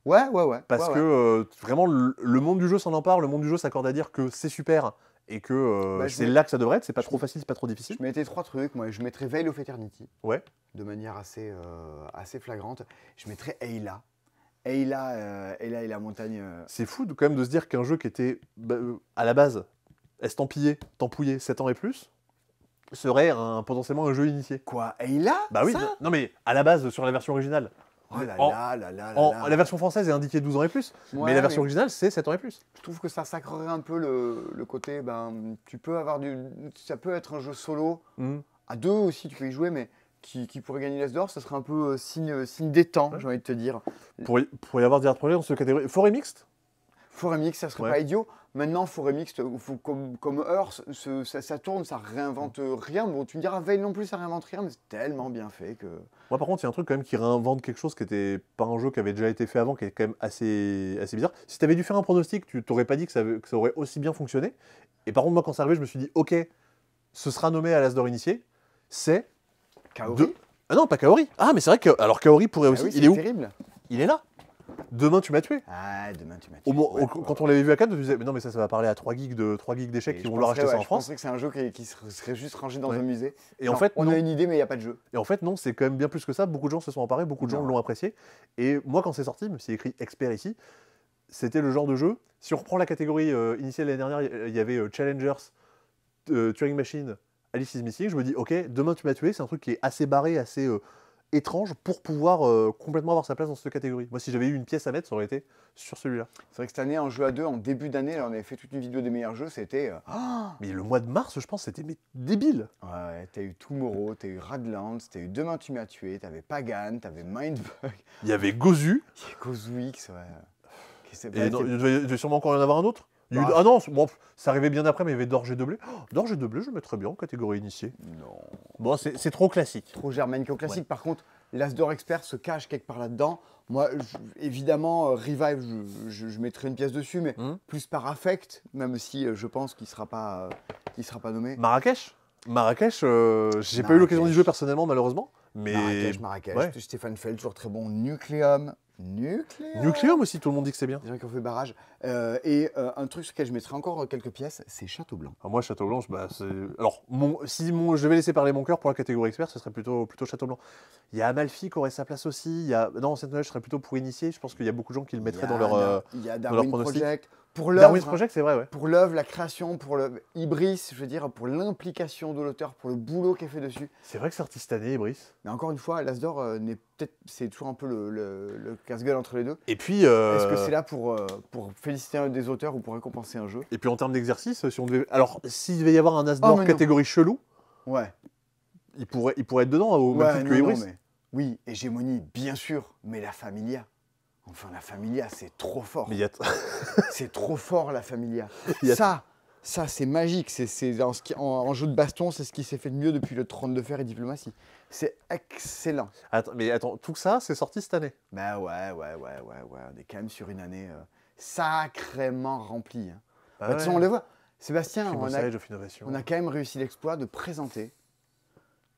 Ouais. Parce Ouais. que vraiment, le monde du jeu s'en empare. Le monde du jeu s'accorde à dire que c'est super et que Bah, je c'est mets- là que ça devrait être, c'est pas trop facile, c'est pas trop difficile. Je mettais 3 trucs. Moi, je mettrais Veil of Eternity, Ouais. de manière assez flagrante. Je mettrais Ayla. Ayla et la montagne. C'est fou quand même de se dire qu'un jeu qui était à la base estampillé, tempouillé 7 ans et plus, serait potentiellement un jeu initié. Quoi, Ayla Bah oui, ça non mais à la base sur la version originale. Oh là En- là là là là là. La version française est indiquée 12 ans et plus, Ouais, mais la version mais originale c'est 7 ans et plus. je trouve que ça sacrerait un peu le côté. Tu peux avoir ça peut être un jeu solo. Mhm. À 2 aussi, tu peux y jouer, mais qui pourrait gagner l'As d'or, ça serait un peu signe des temps, Ouais. j'ai envie de te dire. Pour y avoir des projets dans cette catégorie. Forêt mixte. Forêt mixte, ça serait Ouais. pas idiot. Maintenant, forêt mixte, comme Hearth, ça tourne, ça réinvente rien. Bon, tu me diras, Veil non plus, ça réinvente rien, mais c'est tellement bien fait que. Moi par contre il y a un truc quand même qui réinvente quelque chose qui était pas un jeu qui avait déjà été fait avant, qui est quand même assez bizarre. Si tu avais dû faire un pronostic, tu t'aurais pas dit que ça aurait aussi bien fonctionné. Et par contre moi quand c'est arrivé je me suis dit ok, ce sera nommé à l'As d'or initié, c'est... Kaori. Ah non pas Kaori. Ah mais c'est vrai que... Alors Kaori pourrait Ah aussi... oui, il c'est est où? terrible. Il est là. Demain tu m'as tué. Ah, demain tu m'as Au tué. mo- Ouais, quand on l'avait vu à Cannes, tu disais mais non mais ça va parler à 3 geeks d'échecs Et qui je vont leur acheter penserais, ça ouais, en je France. penserais que c'est un jeu qui serait juste rangé dans Ouais. un musée. Et en Non, fait on non. a une idée, mais il n'y a pas de jeu. Et en fait, non, c'est quand même bien plus que ça. Beaucoup de gens se sont emparés, beaucoup de gens Non. l'ont apprécié. Et moi, quand c'est sorti, même s'il est écrit expert ici, c'était le genre de jeu. Si on reprend la catégorie initiale l'année dernière, il y avait Challengers, Turing Machine, Alice is Missing. Je me dis, ok, demain tu m'as tué. C'est un truc qui est assez barré, assez étrange pour pouvoir complètement avoir sa place dans cette catégorie. Moi, si j'avais eu une pièce à mettre, ça aurait été sur celui-là. C'est vrai que cette année, en jeu à 2, en début d'année, là, on avait fait toute une vidéo des meilleurs jeux, c'était. Mais le mois de mars, je pense, c'était débile. Ouais, t'as eu Tomorrow, t'as eu Radlands, t'as eu Demain tu m'as tué, t'avais Pagan, t'avais Mindbug, Il y avait Gozu. Kozwix, ouais. Qui s'est Et pas non, été- il devait sûrement encore y en avoir un autre. Il y a eu- Bah, ah non, bon, ça arrivait bien après, mais il y avait D'Orge de Blé. D'Orge de Blé, je le mettrais bien en catégorie initiée. Non. Bon, c'est trop classique. Trop germanico classique. Par contre, l'As d'or expert se cache quelque part là-dedans. Moi, évidemment, Revive, je mettrais une pièce dessus, mais plus par affect, même si je pense qu'il sera pas nommé. Marrakech, j'ai pas eu l'occasion d'y Marrakech. jouer personnellement, malheureusement. Mais Marrakech. ouais. Stéphane Feld, toujours très bon. Nucleum. Nucleum aussi, tout le monde dit que c'est bien. Des gens qui ont fait barrage. Un truc sur lequel je mettrais encore quelques pièces, c'est Château Blanc. Alors moi, Château Blanc, bah, c'est... Alors, je vais laisser parler mon cœur pour la catégorie expert, ce serait plutôt Château Blanc. Il y a Amalfi qui aurait sa place aussi. Non, cette nouvelle, je serais plutôt pour initier. Je pense qu'il y a beaucoup de gens qui le mettraient dans leur... Il y a leur Darwin pronostic. Project. Pour Darwin's l'œuvre, Project, c'est vrai, ouais. pour l'œuvre, la création, pour le Ibris, je veux dire, pour l'implication de l'auteur, pour le boulot qui est fait dessus. C'est vrai que c'est sorti cette année, Brice. Mais encore une fois, l'As d'or c'est toujours un peu le casse-gueule entre les deux. Et puis... Est-ce que c'est là pour féliciter un des auteurs ou pour récompenser un jeu? Et puis en termes d'exercice, si on devait... Alors, s'il devait y avoir un As d'or mais non. catégorie chelou, Ouais. il pourrait être dedans, au même Ouais, titre que non, Ibris. mais... Oui, hégémonie, bien sûr, mais la Familia. Enfin, la Familia, c'est trop fort. Mais il y a... C'est trop fort, la Familia. Il y a- Ça c'est magique. En jeu de baston, c'est ce qui s'est fait de mieux depuis le Trône de Fer et Diplomatie. C'est excellent. Attends, tout ça, c'est sorti cette année. Bah ouais. On est quand même sur une année sacrément remplie. Hein. Ah De toute façon, on les voit. Sébastien, Famous Age of Innovation. on a quand même réussi l'exploit de présenter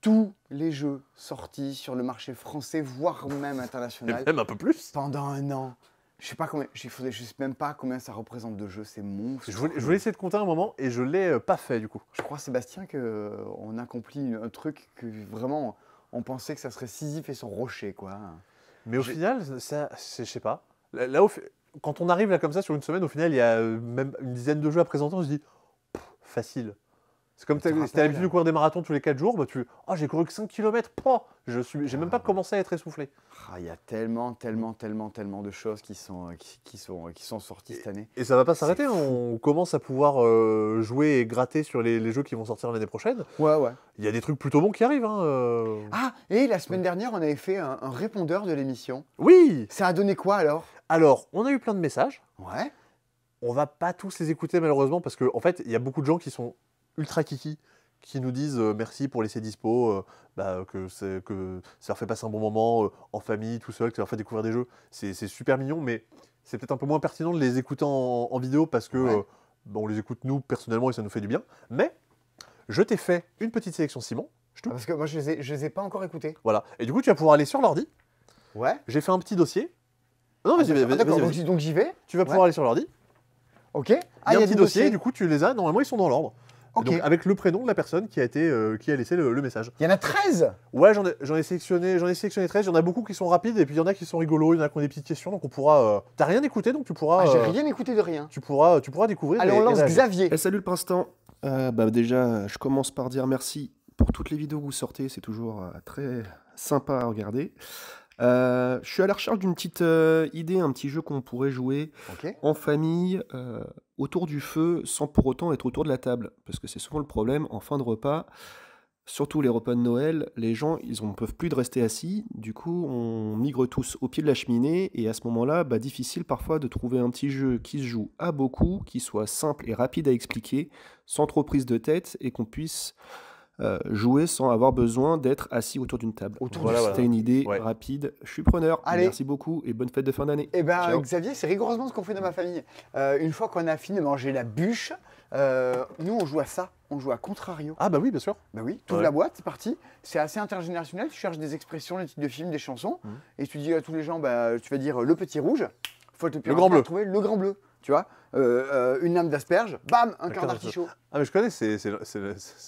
tous les jeux sortis sur le marché français, voire même Et international, même un peu plus. pendant un an. Je sais pas combien, je sais même pas combien ça représente de jeux, c'est monstre. Je voulais essayer de compter un moment et je l'ai pas fait du coup. Je crois, Sébastien, qu'on accomplit un truc que vraiment, on pensait que ça serait Sisyphe et son rocher, quoi. Mais au final, ça, je sais pas. Quand on arrive là comme ça sur une semaine, au final, il y a même une dizaine de jeux à présenter, on se dit, pff, facile. C'est comme si tu as rappelles l'habitude de courir des marathons tous les 4 jours, bah j'ai couru que 5 km, j'ai même pas commencé à être essoufflé. Il y a tellement de choses qui sont sorties cette année. Et ça va pas s'arrêter, on commence à pouvoir jouer et gratter sur les jeux qui vont sortir l'année prochaine. Ouais. Il y a des trucs plutôt bons qui arrivent. Ah, et la semaine dernière, on avait fait un répondeur de l'émission. Oui. Ça a donné quoi alors? Alors, on a eu plein de messages. Ouais. On va pas tous les écouter malheureusement parce qu'en fait, il y a beaucoup de gens qui sont ultra kiki, qui nous disent merci pour laisser dispo, que ça leur fait passer un bon moment en famille, tout seul, que ça leur fait découvrir des jeux. C'est super mignon, mais c'est peut-être un peu moins pertinent de les écouter en vidéo parce que on les écoute nous personnellement et ça nous fait du bien. Mais je t'ai fait une petite sélection, Simon. Parce que moi, je les ai pas encore écoutés. Voilà. Et du coup, tu vas pouvoir aller sur l'ordi. Ouais. J'ai fait un petit dossier. Non, vas-y, D'accord, vas-y. donc j'y vais. Tu vas pouvoir aller sur l'ordi. Ok. Il y a un des petit dossier, du coup, tu les as. Normalement, ils sont dans l'ordre. Ok. Donc, avec le prénom de la personne qui a laissé le message. Il y en a 13. Ouais, j'en ai sélectionné 13. Il y en a beaucoup qui sont rapides et puis il y en a qui sont rigolos. Il y en a qui ont des petites questions. Donc, on pourra. T'as rien écouté, donc tu pourras. J'ai rien écouté de rien. Tu pourras découvrir. Allez, on lance réagir. Xavier. Salut le printemps. Déjà, je commence par dire merci pour toutes les vidéos que vous sortez. C'est toujours très sympa à regarder. Je suis à la recherche d'une petite idée, un petit jeu qu'on pourrait jouer Ok. en famille, autour du feu, sans pour autant être autour de la table. Parce que c'est souvent le problème, en fin de repas, surtout les repas de Noël, les gens, ils ne peuvent plus de rester assis. Du coup, on migre tous au pied de la cheminée. Et à ce moment-là, difficile parfois de trouver un petit jeu qui se joue à beaucoup, qui soit simple et rapide à expliquer, sans trop prise de tête, et qu'on puisse jouer sans avoir besoin d'être assis autour d'une table. Voilà, C'était une idée Ouais. rapide. Je suis preneur. Allez. Merci beaucoup et bonne fête de fin d'année. Eh ben, Ciao. Xavier, c'est rigoureusement ce qu'on fait dans ma famille. Une fois qu'on a fini de manger la bûche, nous, on joue à ça. On joue à Contrario. Ah, bah oui, bien sûr. Bah oui, tu ouvres Ouais. la boîte, c'est parti. C'est assez intergénérationnel. Tu cherches des expressions, des titres de films, des chansons. Et tu dis à tous les gens, tu vas dire le petit rouge. Faut le grand bleu. trouver le grand bleu. Tu vois, une lame d'asperge, bam, un cœur cœur d'artichaut. Ah, mais je connais, c'est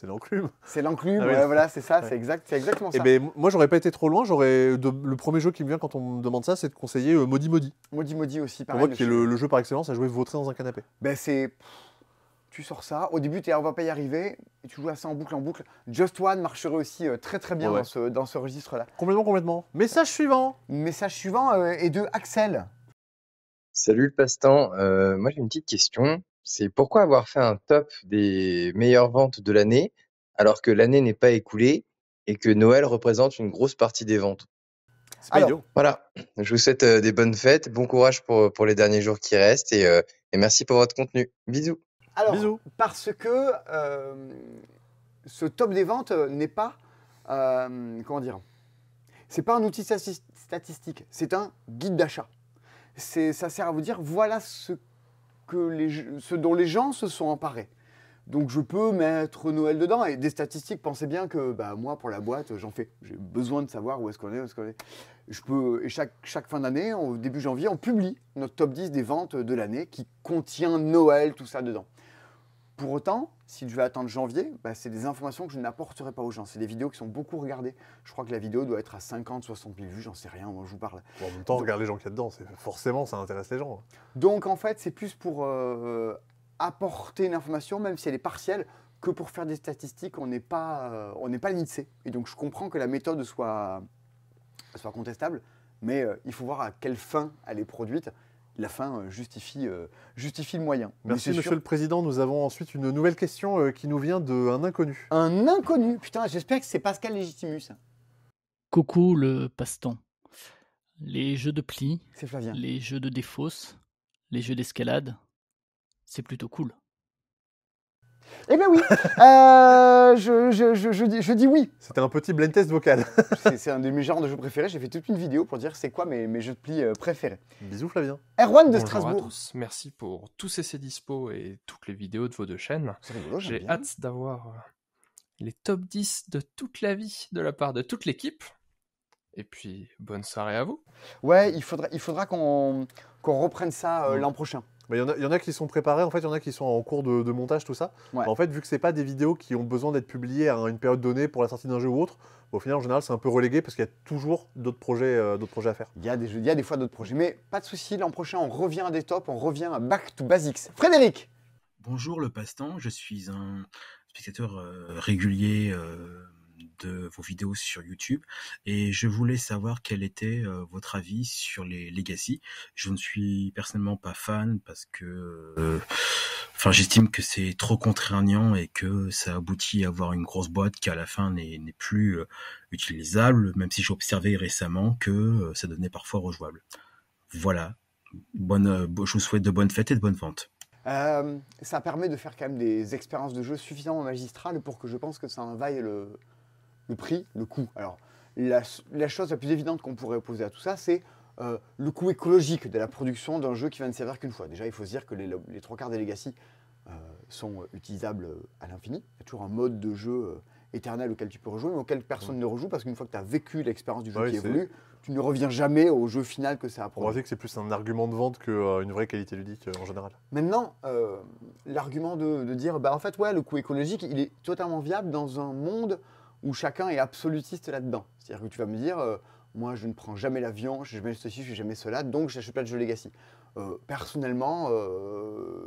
l'enclume. C'est l'enclume, Ah oui. ouais, voilà, c'est ça, Ouais. c'est exactement ça. Et ben, moi, j'aurais pas été trop loin. Le premier jeu qui me vient quand on me demande ça, c'est de conseiller Maudit Maudit. Maudit aussi, Pour pareil. moi, qui est le jeu par excellence à jouer vautré dans un canapé. Ben tu sors ça, au début tu es on va pas y arriver, et tu joues à ça en boucle en boucle. Just One marcherait aussi très très bien Ouais. dans ce registre-là. Complètement. Message suivant. Message suivant est de Axel. Salut le passe-temps. Moi j'ai une petite question. C'est pourquoi avoir fait un top des meilleures ventes de l'année alors que l'année n'est pas écoulée et que Noël représente une grosse partie des ventes? C'est pas Alors, idiot. Voilà. Je vous souhaite des bonnes fêtes, bon courage pour les derniers jours qui restent et merci pour votre contenu. Bisous. Alors, Bisous. parce que ce top des ventes n'est pas, comment dire, c'est pas un outil statistique, c'est un guide d'achat. Ça sert à vous dire, voilà ce dont les gens se sont emparés. Donc je peux mettre Noël dedans et des statistiques, pensez bien que moi pour la boîte j'ai besoin de savoir où est-ce qu'on est, et chaque fin d'année, au début janvier, on publie notre top 10 des ventes de l'année qui contient Noël, tout ça dedans. Pour autant, si je vais attendre janvier, c'est des informations que je n'apporterai pas aux gens. C'est des vidéos qui sont beaucoup regardées. Je crois que la vidéo doit être à 50, 60 000 vues, j'en sais rien, moi je vous parle. Bon, en même temps, regarde les gens qu'il y a dedans. Forcément, ça intéresse les gens. Donc en fait, c'est plus pour apporter une information, même si elle est partielle, que pour faire des statistiques, on n'est pas l'INSEE. Et donc je comprends que la méthode soit contestable, mais il faut voir à quelle fin elle est produite. La fin justifie le moyen. Mais Merci, c'est Monsieur sûr, le Président. Nous avons ensuite une nouvelle question qui nous vient d'un inconnu. un inconnu. Putain, j'espère que c'est Pascal Légitimus. Coucou le passe-temps. Les jeux de pli, C'est Flavien. les jeux de défausse, les jeux d'escalade, c'est plutôt cool. Eh bien oui, je dis oui. C'était un petit blind test vocal. C'est un de mes genres de jeux préférés. J'ai fait toute une vidéo pour dire c'est quoi mes jeux de pli préférés. Bisous, Flavien. Erwan de Bonjour à Strasbourg. tous, merci pour tous ces dispos et toutes les vidéos de vos deux chaînes. C'est rigolo, j'aime J'ai bien. hâte d'avoir les top 10 de toute la vie de la part de toute l'équipe. Et puis, bonne soirée à vous. Ouais, il faudra qu'on reprenne ça l'an prochain. Il y en a qui sont préparés, en fait, il y en a qui sont en cours de montage, tout ça. Ouais. En fait, vu que c'est pas des vidéos qui ont besoin d'être publiées à une période donnée pour la sortie d'un jeu ou autre, au final, en général, c'est un peu relégué parce qu'il y a toujours d'autres projets à faire. Il y a des fois d'autres projets. Mais pas de souci, l'an prochain, on revient à des tops, on revient à Back to Basics. Frédéric. Bonjour le passe-temps, je suis un spectateur régulier de vos vidéos sur YouTube et je voulais savoir quel était votre avis sur les Legacy. Je ne suis personnellement pas fan parce que j'estime que c'est trop contraignant et que ça aboutit à avoir une grosse boîte qui à la fin n'est plus utilisable, même si j'ai observé récemment que ça devenait parfois rejouable. Voilà, je vous souhaite de bonnes fêtes et de bonnes ventes. Ça permet de faire quand même des expériences de jeu suffisamment magistrales pour que je pense que ça en vaille le prix, le coût. Alors, la chose la plus évidente qu'on pourrait opposer à tout ça, c'est le coût écologique de la production d'un jeu qui va ne servir qu'une fois. Déjà, il faut se dire que les trois quarts des Legacy sont utilisables à l'infini. Il y a toujours un mode de jeu éternel auquel tu peux rejouer, mais auquel personne ne rejoue, parce qu'une fois que tu as vécu l'expérience du jeu Ouais, qui c'est- évolue, tu ne reviens jamais au jeu final que ça a On va produit. dire que c'est plus un argument de vente qu'une vraie qualité ludique en général. Maintenant, l'argument de dire, bah, en fait, ouais, le coût écologique, il est totalement viable dans un monde où chacun est absolutiste là-dedans. C'est-à-dire que tu vas me dire, moi, je ne prends jamais l'avion, je fais jamais ceci, je fais jamais cela, donc je n'achète pas de jeux Legacy. Personnellement,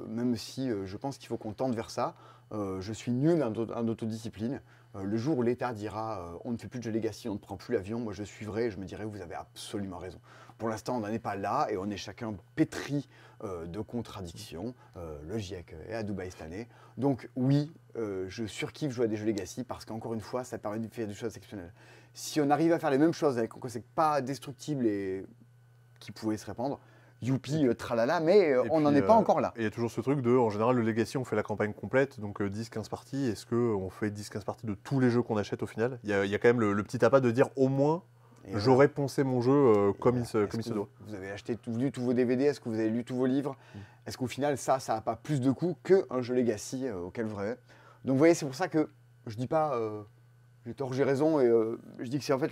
même si je pense qu'il faut qu'on tente vers ça, je suis nul en autodiscipline. Le jour où l'État dira on ne fait plus de jeux Legacy, on ne prend plus l'avion, moi je suivrai et je me dirai vous avez absolument raison. Pour l'instant, on n'en est pas là et on est chacun pétri de contradictions. Le GIEC est à Dubaï cette année. Donc oui, je surkiffe jouer à des jeux Legacy parce qu'encore une fois, ça permet de faire des choses exceptionnelles. Si on arrive à faire les mêmes choses avec un concept pas destructible et qui pouvait se répandre, youpi, tralala, mais Et on n'en puis, est pas encore là. Et il y a toujours ce truc de, en général, le Legacy, on fait la campagne complète, donc 10-15 parties. Est-ce qu'on fait 10-15 parties de tous les jeux qu'on achète au final? Il y a quand même le petit appât de dire au moins, Et voilà. j'aurais poncé mon jeu comme il Est-ce se que doit. Vous avez acheté lu tous vos DVD, est-ce que vous avez lu tous vos livres? Est-ce qu'au final, ça n'a pas plus de coût qu'un jeu Legacy auquel vous rêvez? Donc vous voyez, c'est pour ça que je dis pas j'ai tort, j'ai raison, et je dis que c'est en fait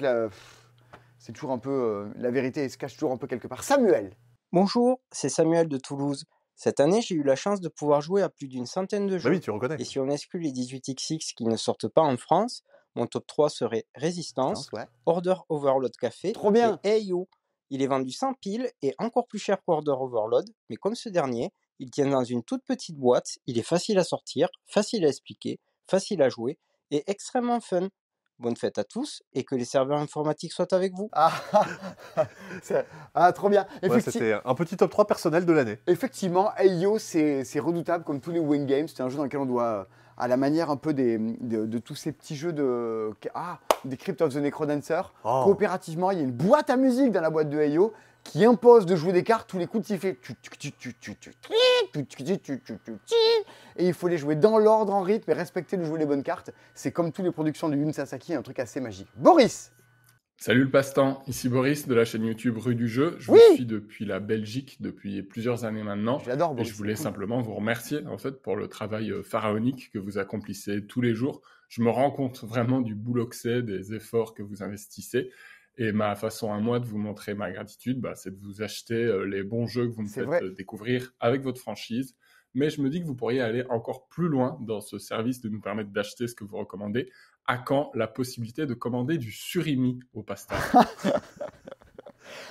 c'est toujours un peu la vérité, elle se cache toujours un peu quelque part. Samuel! Bonjour, c'est Samuel de Toulouse. Cette année, j'ai eu la chance de pouvoir jouer à plus d'une centaine de Bah jeux. oui, tu reconnais. Et si on exclut les 18XX qui ne sortent pas en France, mon top 3 serait Résistance, Ouais. Order Overload Café Trop bien. et Ayo. Il est vendu sans pile et encore plus cher qu'Order Overload, mais comme ce dernier, il tient dans une toute petite boîte, il est facile à sortir, facile à expliquer, facile à jouer et extrêmement fun. Bonne fête à tous et que les serveurs informatiques soient avec vous. Trop bien. Ouais, c'était un petit top 3 personnel de l'année. Effectivement, Ayo, c'est redoutable comme tous les Wing Games. C'est un jeu dans lequel on doit, à la manière un peu de tous ces petits jeux des Crypt of the Necrodancer, Oh. coopérativement, il y a une boîte à musique dans la boîte de Ayo qui impose de jouer des cartes tous les coups de sifflet. Et il faut les jouer dans l'ordre, en rythme et respecter de jouer les bonnes cartes. C'est comme toutes les productions de Yun Sasaki, un truc assez magique. Boris! Salut le passe-temps, ici Boris de la chaîne YouTube Rue du Jeu. Je Oui. vous suis depuis la Belgique depuis plusieurs années maintenant. J'adore Et Boris. je voulais c'est cool. simplement vous remercier en fait pour le travail pharaonique que vous accomplissez tous les jours. Je me rends compte vraiment du boulot que c'est, des efforts que vous investissez. Et ma façon à moi de vous montrer ma gratitude, c'est de vous acheter les bons jeux que vous me C'est faites vrai. découvrir avec votre franchise. Mais je me dis que vous pourriez aller encore plus loin dans ce service de nous permettre d'acheter ce que vous recommandez. À quand la possibilité de commander du surimi au passe-temps?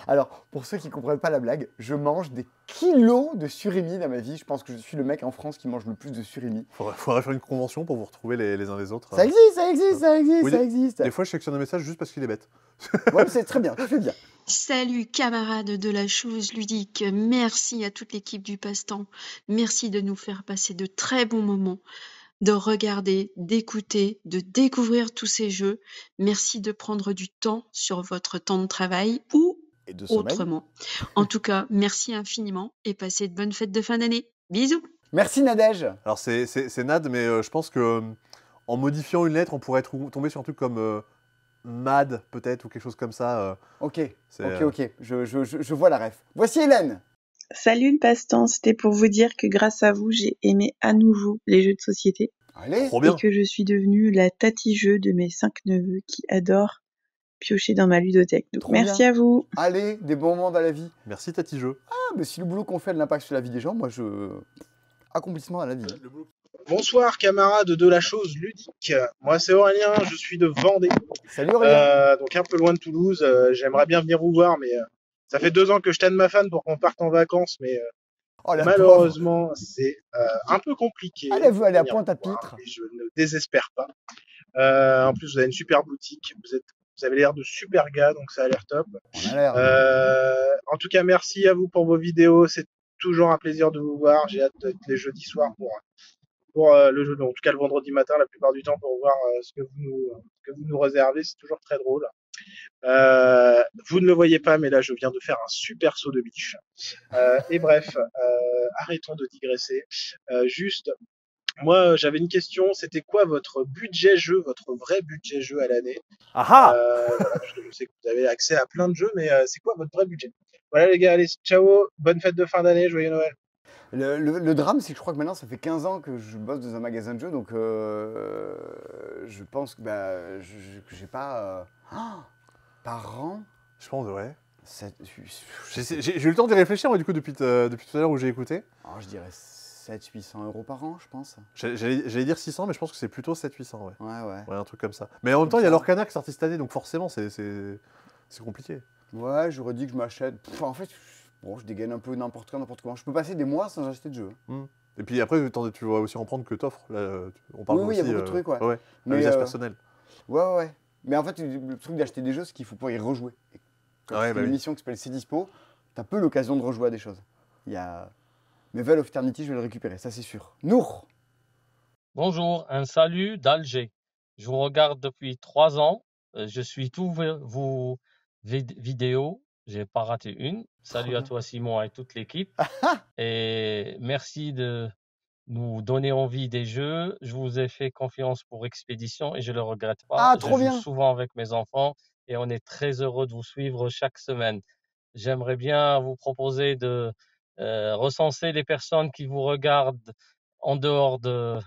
Alors, pour ceux qui ne comprennent pas la blague, je mange des kilos de surimi dans ma vie. Je pense que je suis le mec en France qui mange le plus de surimi. Faudrait faire une convention pour vous retrouver les uns les autres. Ça existe, ça existe, ça existe, Oui, ça existe. Des fois, je sectionne un message juste parce qu'il est bête. Ouais, mais c'est très bien, tu fais bien. Salut camarades de la chose ludique, merci à toute l'équipe du Passe-Temps, merci de nous faire passer de très bons moments, de regarder, d'écouter, de découvrir tous ces jeux, merci de prendre du temps sur votre temps de travail ou Et de sommeil. autrement. En tout cas, merci infiniment et passez de bonnes fêtes de fin d'année. Bisous. Merci Nadège. Alors, c'est Nad, mais je pense que en modifiant une lettre, on pourrait tomber sur un truc comme Mad, peut-être, ou quelque chose comme ça. Ok, C'est, ok. Je vois la ref. Voici Hélène. Salut le passe-temps, c'était pour vous dire que grâce à vous, j'ai aimé à nouveau les jeux de société Allez. Trop bien. et que je suis devenue la tati-jeu de mes 5 neveux qui adorent piocher dans ma ludothèque. Donc Trop merci bien. à vous. Allez, des bons moments dans la vie. Merci, Tati Jeu. Ah, mais si le boulot qu'on fait a de l'impact sur la vie des gens, moi accomplissement dans la vie. Bonsoir camarades de la chose ludique. Moi c'est Aurélien, je suis de Vendée. Salut Aurélien. Donc un peu loin de Toulouse. J'aimerais bien venir vous voir, mais ça fait 2 ans que je tanne ma fan pour qu'on parte en vacances, mais Oh, la malheureusement c'est un peu compliqué. pauvre. Elle veut aller à Venir Pointe-à-Pitre. voir, et je ne désespère pas. En plus vous avez une super boutique, vous avez l'air de super gars, donc ça a l'air top. On a l'air. En tout cas merci à vous pour vos vidéos, c'est toujours un plaisir de vous voir. J'ai hâte d'être les jeudis soirs pour le jeu, en tout cas le vendredi matin la plupart du temps pour voir ce que vous nous réservez, c'est toujours très drôle. Vous ne le voyez pas, mais là je viens de faire un super saut de biche. Et bref, arrêtons de digresser. Juste, moi j'avais une question, c'était quoi votre budget jeu, votre vrai budget jeu à l'année? Ah Voilà, parce que je sais que vous avez accès à plein de jeux, mais c'est quoi votre vrai budget? Voilà les gars, allez, ciao, bonne fête de fin d'année, joyeux Noël. Le drame, c'est que je crois que maintenant, ça fait 15 ans que je bosse dans un magasin de jeux, donc je pense que que j'ai pas... par an, Je pense, ouais. sept- J'ai eu le temps d'y réfléchir, moi, du coup, depuis tout à l'heure où j'ai écouté. je dirais 700-800 € par an, je pense. J'allais dire 600, mais je pense que c'est plutôt 700-800, ouais. Ouais. Ouais, un truc comme ça. Mais en même temps, il y a l'Orcana qui est sorti cette année, donc forcément, c'est compliqué. Ouais, j'aurais dit que je m'achète. En fait, bon, je dégaine un peu n'importe quand, n'importe comment. Je peux passer des mois sans acheter de jeu. Et puis après, tu vas aussi en prendre que t'offres. Là, on parle Oui, aussi... il y a beaucoup de trucs, ouais. Ouais, Mais, un usage personnel. Ouais. Mais en fait, le truc d'acheter des jeux, c'est qu'il faut pouvoir y rejouer. Et quand tu fais une émission qui s'appelle C'est Dispo, t'as peu l'occasion de rejouer à des choses. Il y a... Mais Veil of Eternity, je vais le récupérer, ça c'est sûr. Nour. Bonjour, un salut d'Alger. Je vous regarde depuis 3 ans. Je suis tous vos vidéos. J'ai pas raté une. Salut à toi Simon et toute l'équipe. Et merci de nous donner envie des jeux. Je vous ai fait confiance pour Expédition et je le regrette pas. Ah, trop Je joue bien. souvent avec mes enfants et on est très heureux de vous suivre chaque semaine. J'aimerais bien vous proposer de recenser les personnes qui vous regardent en dehors de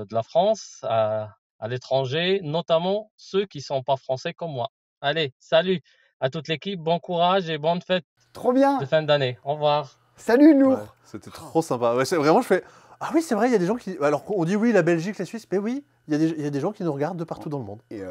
la France, à l'étranger, notamment ceux qui sont pas français comme moi. Allez, salut à toute l'équipe, bon courage et bonne fête Trop bien. de fin d'année. Au revoir. Salut Nour. Ouais, c'était trop sympa. Ouais, vraiment, je fais... Ah oui, c'est vrai, il y a des gens qui... Alors, on dit oui, la Belgique, la Suisse, mais oui, il y a des gens qui nous regardent de partout dans le monde. Et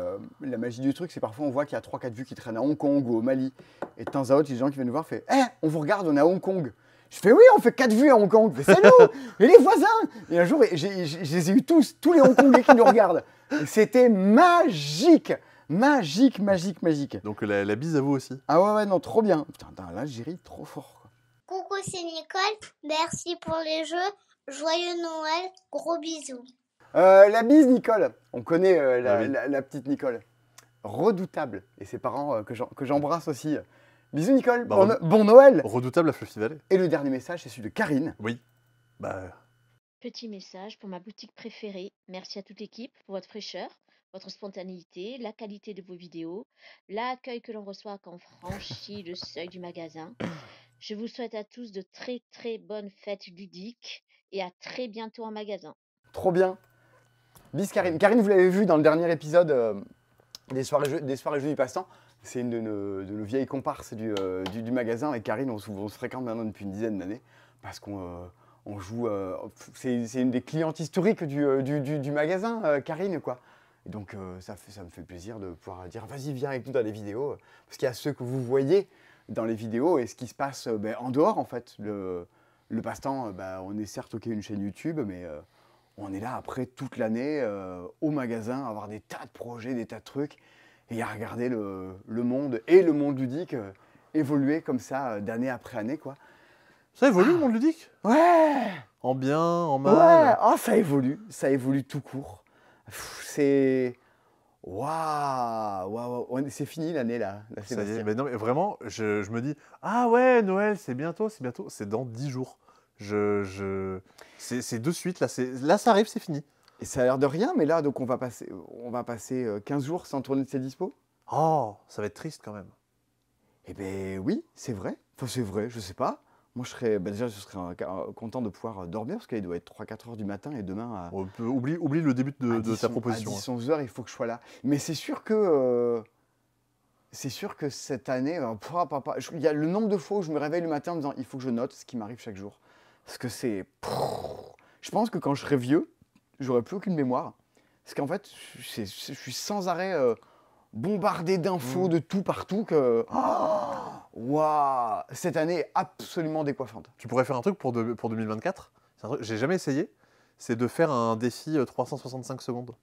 la magie du truc, c'est parfois on voit qu'il y a 3-4 vues qui traînent à Hong Kong ou au Mali. Et de temps à autre, il y a des gens qui viennent nous voir et font on vous regarde, on est à Hong Kong. Je fais oui, on fait 4 vues à Hong Kong. Mais c'est nous et les voisins. Et un jour, je les ai eu tous les Hongkongais qui nous regardent. Et c'était magique. Magique. Donc la bise à vous aussi. Ah ouais, non, trop bien. Putain, dans l'Algérie, trop fort. Quoi. Coucou, c'est Nicole. Merci pour les jeux. Joyeux Noël. Gros bisous. La bise, Nicole. On connaît Ah oui. la petite Nicole. Redoutable. Et ses parents que j'embrasse aussi. Bisous, Nicole. Bon Noël. Redoutable à Fluffy Valley. Et le dernier message, c'est celui de Karine. Oui. Petit message pour ma boutique préférée. Merci à toute l'équipe pour votre fraîcheur, votre spontanéité, la qualité de vos vidéos, l'accueil que l'on reçoit quand on franchit le seuil du magasin. Je vous souhaite à tous de très très bonnes fêtes ludiques et à très bientôt en magasin. Trop bien. Bis Karine. Karine, vous l'avez vu dans le dernier épisode des soirées jeux du passe-temps. C'est une de nos vieilles comparses du magasin. Avec Karine, on se fréquente maintenant depuis une dizaine d'années parce qu'on joue. C'est une des clientes historiques du magasin, Karine, quoi. Et donc, ça me fait plaisir de pouvoir dire vas-y, viens avec nous dans les vidéos. Parce qu'il y a ceux que vous voyez dans les vidéos et ce qui se passe en dehors, en fait. Le passe-temps, on est certes une chaîne YouTube, mais on est là après toute l'année au magasin, à avoir des tas de projets, des tas de trucs. Et à regarder le monde et le monde ludique évoluer comme ça d'année après année, quoi. Ça évolue, le monde ludique? Ouais. En bien, en mal? Ouais, ça évolue tout court. C'est... Waouh. C'est fini l'année, là Ça y est, mais non, mais vraiment, je me dis, ah ouais, Noël, c'est bientôt, c'est dans 10 jours. C'est de suite, là ça arrive, c'est fini. Et ça a l'air de rien, mais là, donc on va passer 15 jours sans tourner de ses dispo. Oh, ça va être triste quand même. Eh ben oui, c'est vrai. Enfin, c'est vrai, je sais pas. Moi, je serais content de pouvoir dormir, parce qu'il doit être 3-4 heures du matin, et demain... Oublie le début de ta proposition. À 10-11 heures, il faut que je sois là. Mais c'est sûr que cette année, il y a le nombre de fois où je me réveille le matin en me disant il faut que je note ce qui m'arrive chaque jour. Parce que c'est... Je pense que quand je serai vieux, j'aurai plus aucune mémoire. Parce qu'en fait, je suis sans arrêt bombardé d'infos de tout partout que... Waouh, cette année est absolument décoiffante. Tu pourrais faire un truc pour 2024. C'est un truc, j'ai jamais essayé. C'est de faire un défi 365 secondes.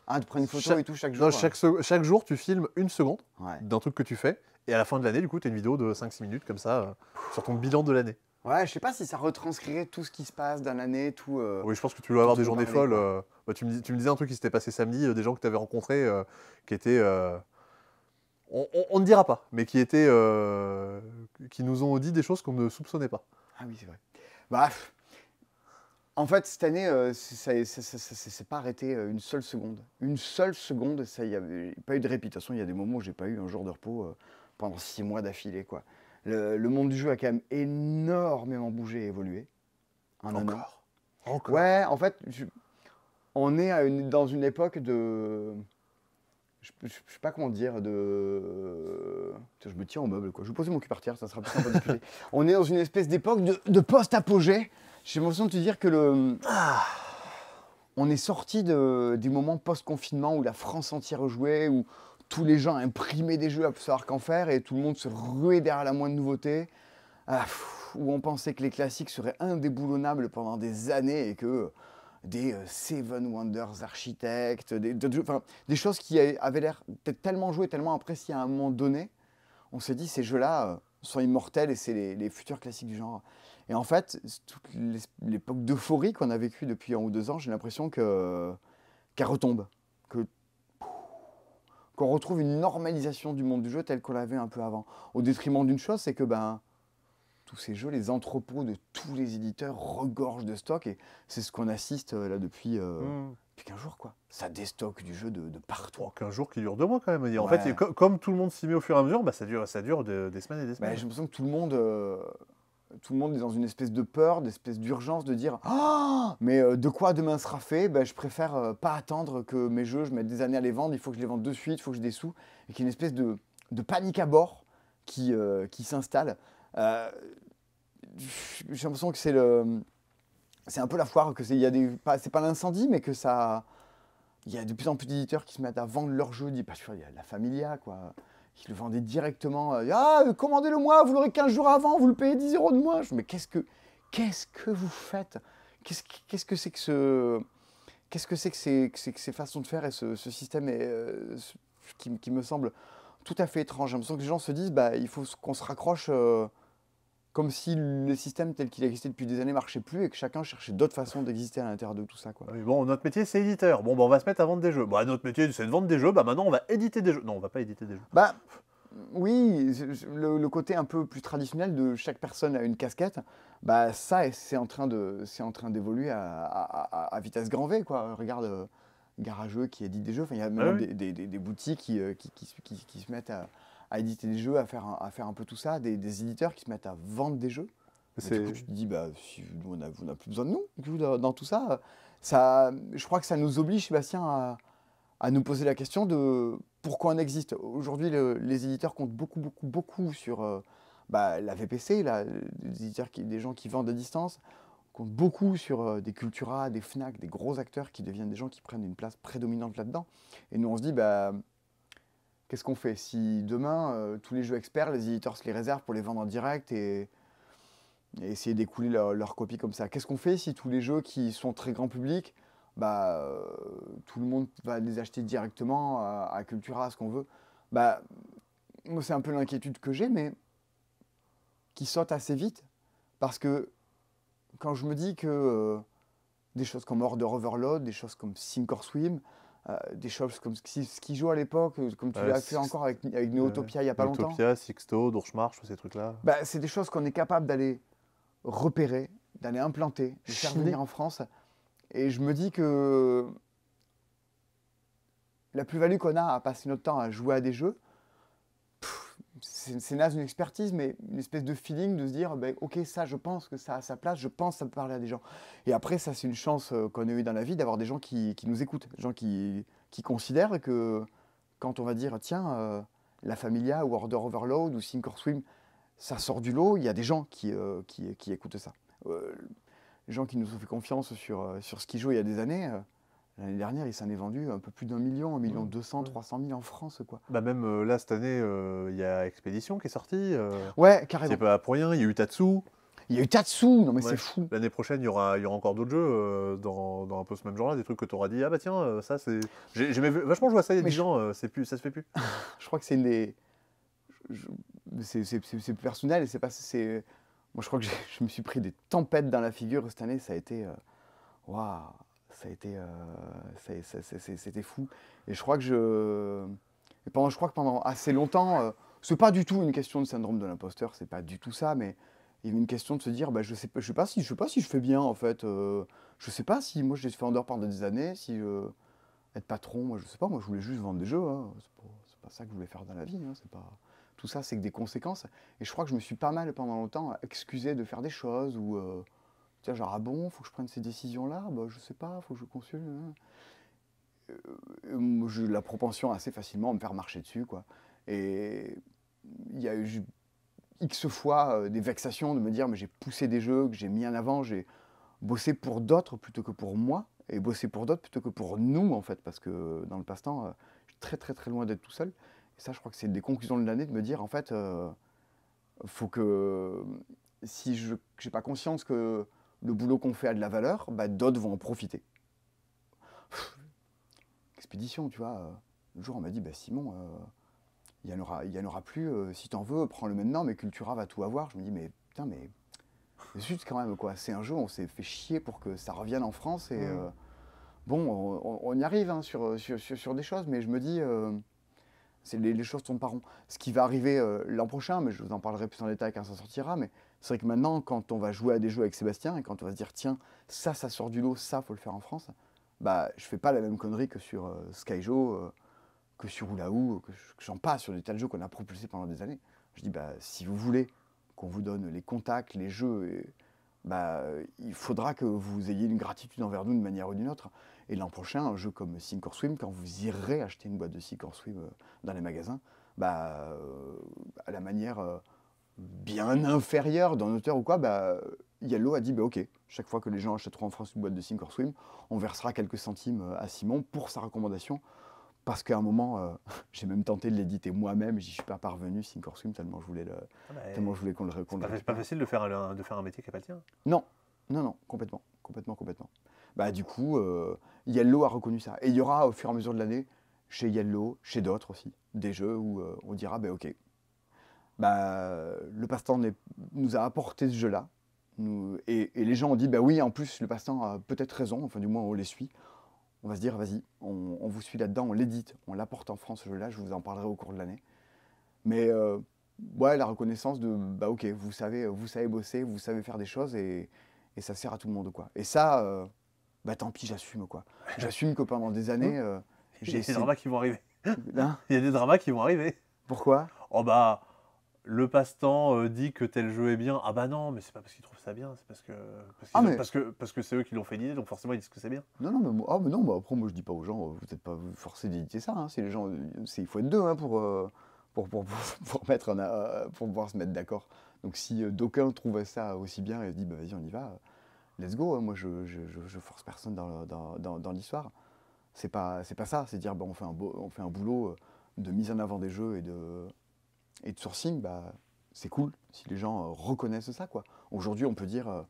Ah, de prendre une photo et tout chaque jour. Non, chaque jour, tu filmes 1 seconde d'un truc que tu fais. Et à la fin de l'année, du coup, tu as une vidéo de 5-6 minutes comme ça sur ton bilan de l'année. Ouais, je sais pas si ça retranscrirait tout ce qui se passe dans l'année, tout... Oui, je pense que tu dois avoir des journées folles. Tu me disais un truc qui s'était passé samedi, des gens que tu avais rencontrés qui étaient... On ne dira pas, mais qui nous ont dit des choses qu'on ne soupçonnait pas. Ah oui, c'est vrai. Bah, en fait, cette année, ça s'est pas arrêté une seule seconde. Une seule seconde, il n'y avait pas eu de répit. De toute façon, il y a des moments où j'ai pas eu un jour de repos pendant 6 mois d'affilée, quoi. Le monde du jeu a quand même énormément bougé et évolué. en un an. Encore. Ouais, en fait, on est dans une époque de... Je sais pas comment dire, de... Putain, je me tiens au meuble, quoi. Je vais poser mon cul par terre, ça sera plus simple à discuter. On est dans une espèce d'époque de post-apogée. J'ai l'impression de te dire que on est sorti des moments post-confinement où la France entière jouait, où tous les gens imprimaient des jeux à savoir qu'en faire et tout le monde se ruait derrière la moindre nouveauté. Où on pensait que les classiques seraient indéboulonnables pendant des années et que des Seven Wonders Architect, des choses qui avaient l'air peut-être tellement jouées, tellement appréciées à un moment donné, on s'est dit ces jeux-là sont immortels et c'est les futurs classiques du genre. Et en fait, toute l'époque d'euphorie qu'on a vécue depuis 1 ou 2 ans, j'ai l'impression qu'elle retombe, qu'on retrouve une normalisation du monde du jeu tel qu'on l'avait un peu avant. Au détriment d'une chose, c'est que tous ces jeux, les entrepôts de tous les éditeurs regorgent de stock et c'est ce qu'on assiste là depuis 15 jours, quoi. Ça déstocke du jeu de partout. 15 jours qui durent 2 mois quand même. En fait, comme tout le monde s'y met au fur et à mesure, ça dure des semaines et des semaines. J'ai l'impression que tout le monde est dans une espèce de peur, d'espèce d'urgence de dire « Ah, mais de quoi demain sera fait ? Je préfère pas attendre que mes jeux, je mette des années à les vendre, il faut que je les vende de suite, il faut que j'ai des sous. » Et qu'il y ait une espèce de panique à bord qui s'installe. J'ai l'impression que c'est un peu la foire, que c'est pas l'incendie, mais que il y a de plus en plus d'éditeurs qui se mettent à vendre leurs jeux. Il y a la Familia, quoi, qui le vendaient directement. Commandez-le moi, vous l'aurez 15 jours avant, vous le payez 10 € de moins. Mais qu'est-ce que vous faites ? Qu'est-ce que c'est que ces façons de faire et ce système qui me semble tout à fait étrange. J'ai l'impression que les gens se disent il faut qu'on se raccroche comme si le système tel qu'il existait depuis des années ne marchait plus et que chacun cherchait d'autres façons d'exister à l'intérieur de tout ça, quoi. Bon, notre métier c'est éditeur. Bon, on va se mettre à vendre des jeux. Notre métier c'est de vendre des jeux. Maintenant on va éditer des jeux. Non, on va pas éditer des jeux. Oui, le côté un peu plus traditionnel de chaque personne a une casquette, ça c'est en train d'évoluer à vitesse grand V, quoi. Regarde Garageux qui édite des jeux. Il y a même des boutiques qui se mettent à éditer des jeux, à faire un peu tout ça, des éditeurs qui se mettent à vendre des jeux. Du coup, tu te dis, si on n'a plus besoin de nous dans tout ça. Je crois que ça nous oblige, Sébastien, à nous poser la question de pourquoi on existe. Aujourd'hui, les éditeurs comptent beaucoup sur la VPC, des gens qui vendent à distance, comptent beaucoup sur des Cultura, des Fnac, des gros acteurs qui deviennent des gens qui prennent une place prédominante là-dedans. Et nous, on se dit, qu'est-ce qu'on fait si demain, tous les jeux experts, les éditeurs se les réservent pour les vendre en direct et essayer d'écouler leur copie comme ça? Qu'est-ce qu'on fait si tous les jeux qui sont très grand public, tout le monde va les acheter directement à Cultura, à ce qu'on veut? Moi, c'est un peu l'inquiétude que j'ai, mais qui saute assez vite. Parce que quand je me dis que des choses comme Order Overload, des choses comme Sink or Swim, des choses comme Skijo à l'époque, comme tu l'as fait encore avec Neotopia il n'y a pas longtemps. Neotopia, Sixto, Doorschmarsch, tous ces trucs-là. C'est des choses qu'on est capable d'aller repérer, d'aller implanter, de faire venir en France. Et je me dis que la plus-value qu'on a à passer notre temps à jouer à des jeux, c'est naze une expertise, mais une espèce de feeling de se dire, ok, ça, je pense que ça a sa place, je pense que ça peut parler à des gens. Et après, ça, c'est une chance qu'on a eue dans la vie d'avoir des gens qui nous écoutent, des gens qui considèrent que quand on va dire, tiens, La Familia ou Order Overload ou Sink or Swim, ça sort du lot, il y a des gens qui écoutent ça. Les gens qui nous ont fait confiance sur Skijo il y a des années, l'année dernière, il s'en est vendu un peu plus d'1 million, 1 million 200, 300 000 en France, quoi. Même là, cette année, il y a Expédition qui est sorti. Ouais, carrément. C'est pas pour rien, il y a eu Tatsu. Il y a eu Tatsu, non mais c'est fou. L'année prochaine, il y aura encore d'autres jeux dans un peu ce même genre-là, des trucs que tu auras dit, tiens, ça c'est... J'aimais vachement jouer à ça il y a 10 ans, ça se fait plus. Je crois que c'est une des... C'est personnel, et c'est pas... Moi, je crois que je me suis pris des tempêtes dans la figure cette année, ça a été... Waouh, ça a été... C'était fou. Et je crois que pendant assez longtemps, c'est pas du tout une question de syndrome de l'imposteur, c'est pas du tout ça, mais il y a une question de se dire, je sais pas si je fais bien, en fait. Je sais pas si moi, je l'ai fait en dehors pendant des années, si être patron, moi, je sais pas, moi, je voulais juste vendre des jeux, hein. C'est pas ça que je voulais faire dans la vie, hein. C'est pas... Tout ça, c'est que des conséquences. Et je crois que je me suis pas mal, pendant longtemps, excusé de faire des choses ou Tu vois, genre, ah bon, faut que je prenne ces décisions-là? Bah, je sais pas, faut que je consulte. J'ai la propension assez facilement à me faire marcher dessus, quoi. Et il y a eu X fois des vexations de me dire, mais j'ai poussé des jeux que j'ai mis en avant, j'ai bossé pour d'autres plutôt que pour moi, et bossé pour d'autres plutôt que pour nous, en fait, parce que dans le passe-temps, je suis très très très loin d'être tout seul. Et ça, je crois que c'est une des conclusions de l'année, de me dire, en fait, faut que si je n'ai pas conscience que le boulot qu'on fait a de la valeur, bah, d'autres vont en profiter. Expédition, tu vois. Le jour, on m'a dit, bah, Simon, il y en aura plus. Si t'en veux, prends-le maintenant, mais Cultura va tout avoir. Je me dis, mais putain, mais zut quand même, quoi. C'est un jeu, on s'est fait chier pour que ça revienne en France. Et bon, on y arrive hein, sur des choses, mais je me dis, les choses tournent pas rond. Ce qui va arriver l'an prochain, mais je vous en parlerai plus en détail quand ça sortira, mais c'est vrai que maintenant, quand on va jouer à des jeux avec Sébastien, et quand on va se dire, tiens, ça sort du lot, ça, faut le faire en France, bah, je fais pas la même connerie que sur Skyjo, que sur Oulaou, que j'en passe, sur des tas de jeux qu'on a propulsés pendant des années. Je dis, bah, si vous voulez qu'on vous donne les contacts, les jeux, bah, il faudra que vous ayez une gratitude envers nous d'une manière ou d'une autre. Et l'an prochain, un jeu comme Sink or Swim, quand vous irez acheter une boîte de Sink or Swim dans les magasins, bah, à la manière bien inférieure d'un auteur ou quoi, bah, Yellow a dit, bah, ok, chaque fois que les gens achèteront en France une boîte de Sink or Swim, on versera quelques centimes à Simon pour sa recommandation. Parce qu'à un moment, j'ai même tenté de l'éditer moi-même, j'y suis pas parvenu, Sink or Swim, tellement je voulais qu'on le réponde. C'est pas facile de faire un métier qui n'est pas le tien. Non, complètement. Bah, du coup, Yellow a reconnu ça. Et il y aura au fur et à mesure de l'année, chez Yellow, chez d'autres aussi, des jeux où on dira, bah, ok, bah, le passe-temps nous a apporté ce jeu-là. Et les gens ont dit, bah oui, en plus, le passe-temps a peut-être raison, enfin du moins on les suit. On va se dire, vas-y, on vous suit là-dedans, on l'édite, on l'apporte en France ce jeu-là, je vous en parlerai au cours de l'année. Mais ouais, la reconnaissance de, bah ok, vous savez bosser, vous savez faire des choses et ça sert à tout le monde, quoi. Et ça, bah tant pis, j'assume, quoi. J'assume que pendant des années, il y a des dramas qui vont arriver. Hein? Il y a des dramas qui vont arriver. Pourquoi? Oh bah, le passe-temps dit que tel jeu est bien. Ah bah non, mais c'est pas parce qu'ils trouvent ça bien, c'est parce que c'est eux qui l'ont fait l'idée, donc forcément ils disent que c'est bien. Non, mais après moi je dis pas aux gens, vous n'êtes pas forcés d'éditer ça. Hein. C'est les gens, il faut être deux hein, pour pouvoir se mettre d'accord. Donc si d'aucuns trouvaient ça aussi bien et se disent bah vas-y on y va, let's go. Hein. Moi je force personne dans l'histoire. C'est pas ça, c'est dire bah, on fait un boulot de mise en avant des jeux et de sourcing, bah, c'est cool si les gens reconnaissent ça, quoi. Aujourd'hui, on peut dire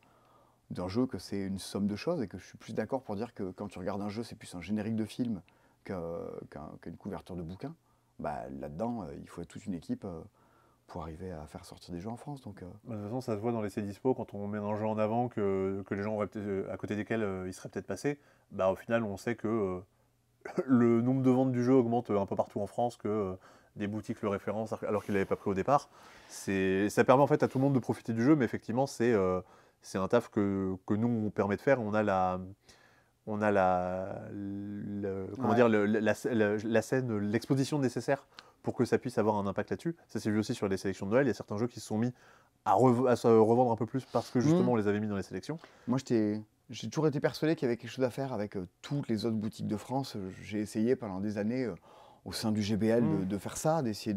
d'un jeu que c'est une somme de choses et que je suis plus d'accord pour dire que quand tu regardes un jeu, c'est plus un générique de film qu'une couverture de bouquin. Bah, là-dedans, il faut toute une équipe pour arriver à faire sortir des jeux en France. Donc, de toute façon, ça se voit dans les Cdispo, quand on met un jeu en avant que les gens auraient à côté desquels ils seraient peut-être passés, bah, au final, on sait que le nombre de ventes du jeu augmente un peu partout en France, que des boutiques le référencent alors qu'ils ne l'avaient pas pris au départ. Ça permet en fait à tout le monde de profiter du jeu, mais effectivement c'est un taf que nous on permet de faire. On a la scène, l'exposition nécessaire pour que ça puisse avoir un impact là-dessus. Ça s'est vu aussi sur les sélections de Noël. Il y a certains jeux qui se sont mis à se revendre un peu plus parce que justement on les avait mis dans les sélections. Moi j'ai toujours été persuadé qu'il y avait quelque chose à faire avec toutes les autres boutiques de France. J'ai essayé pendant des années au sein du GBL de faire ça, d'essayer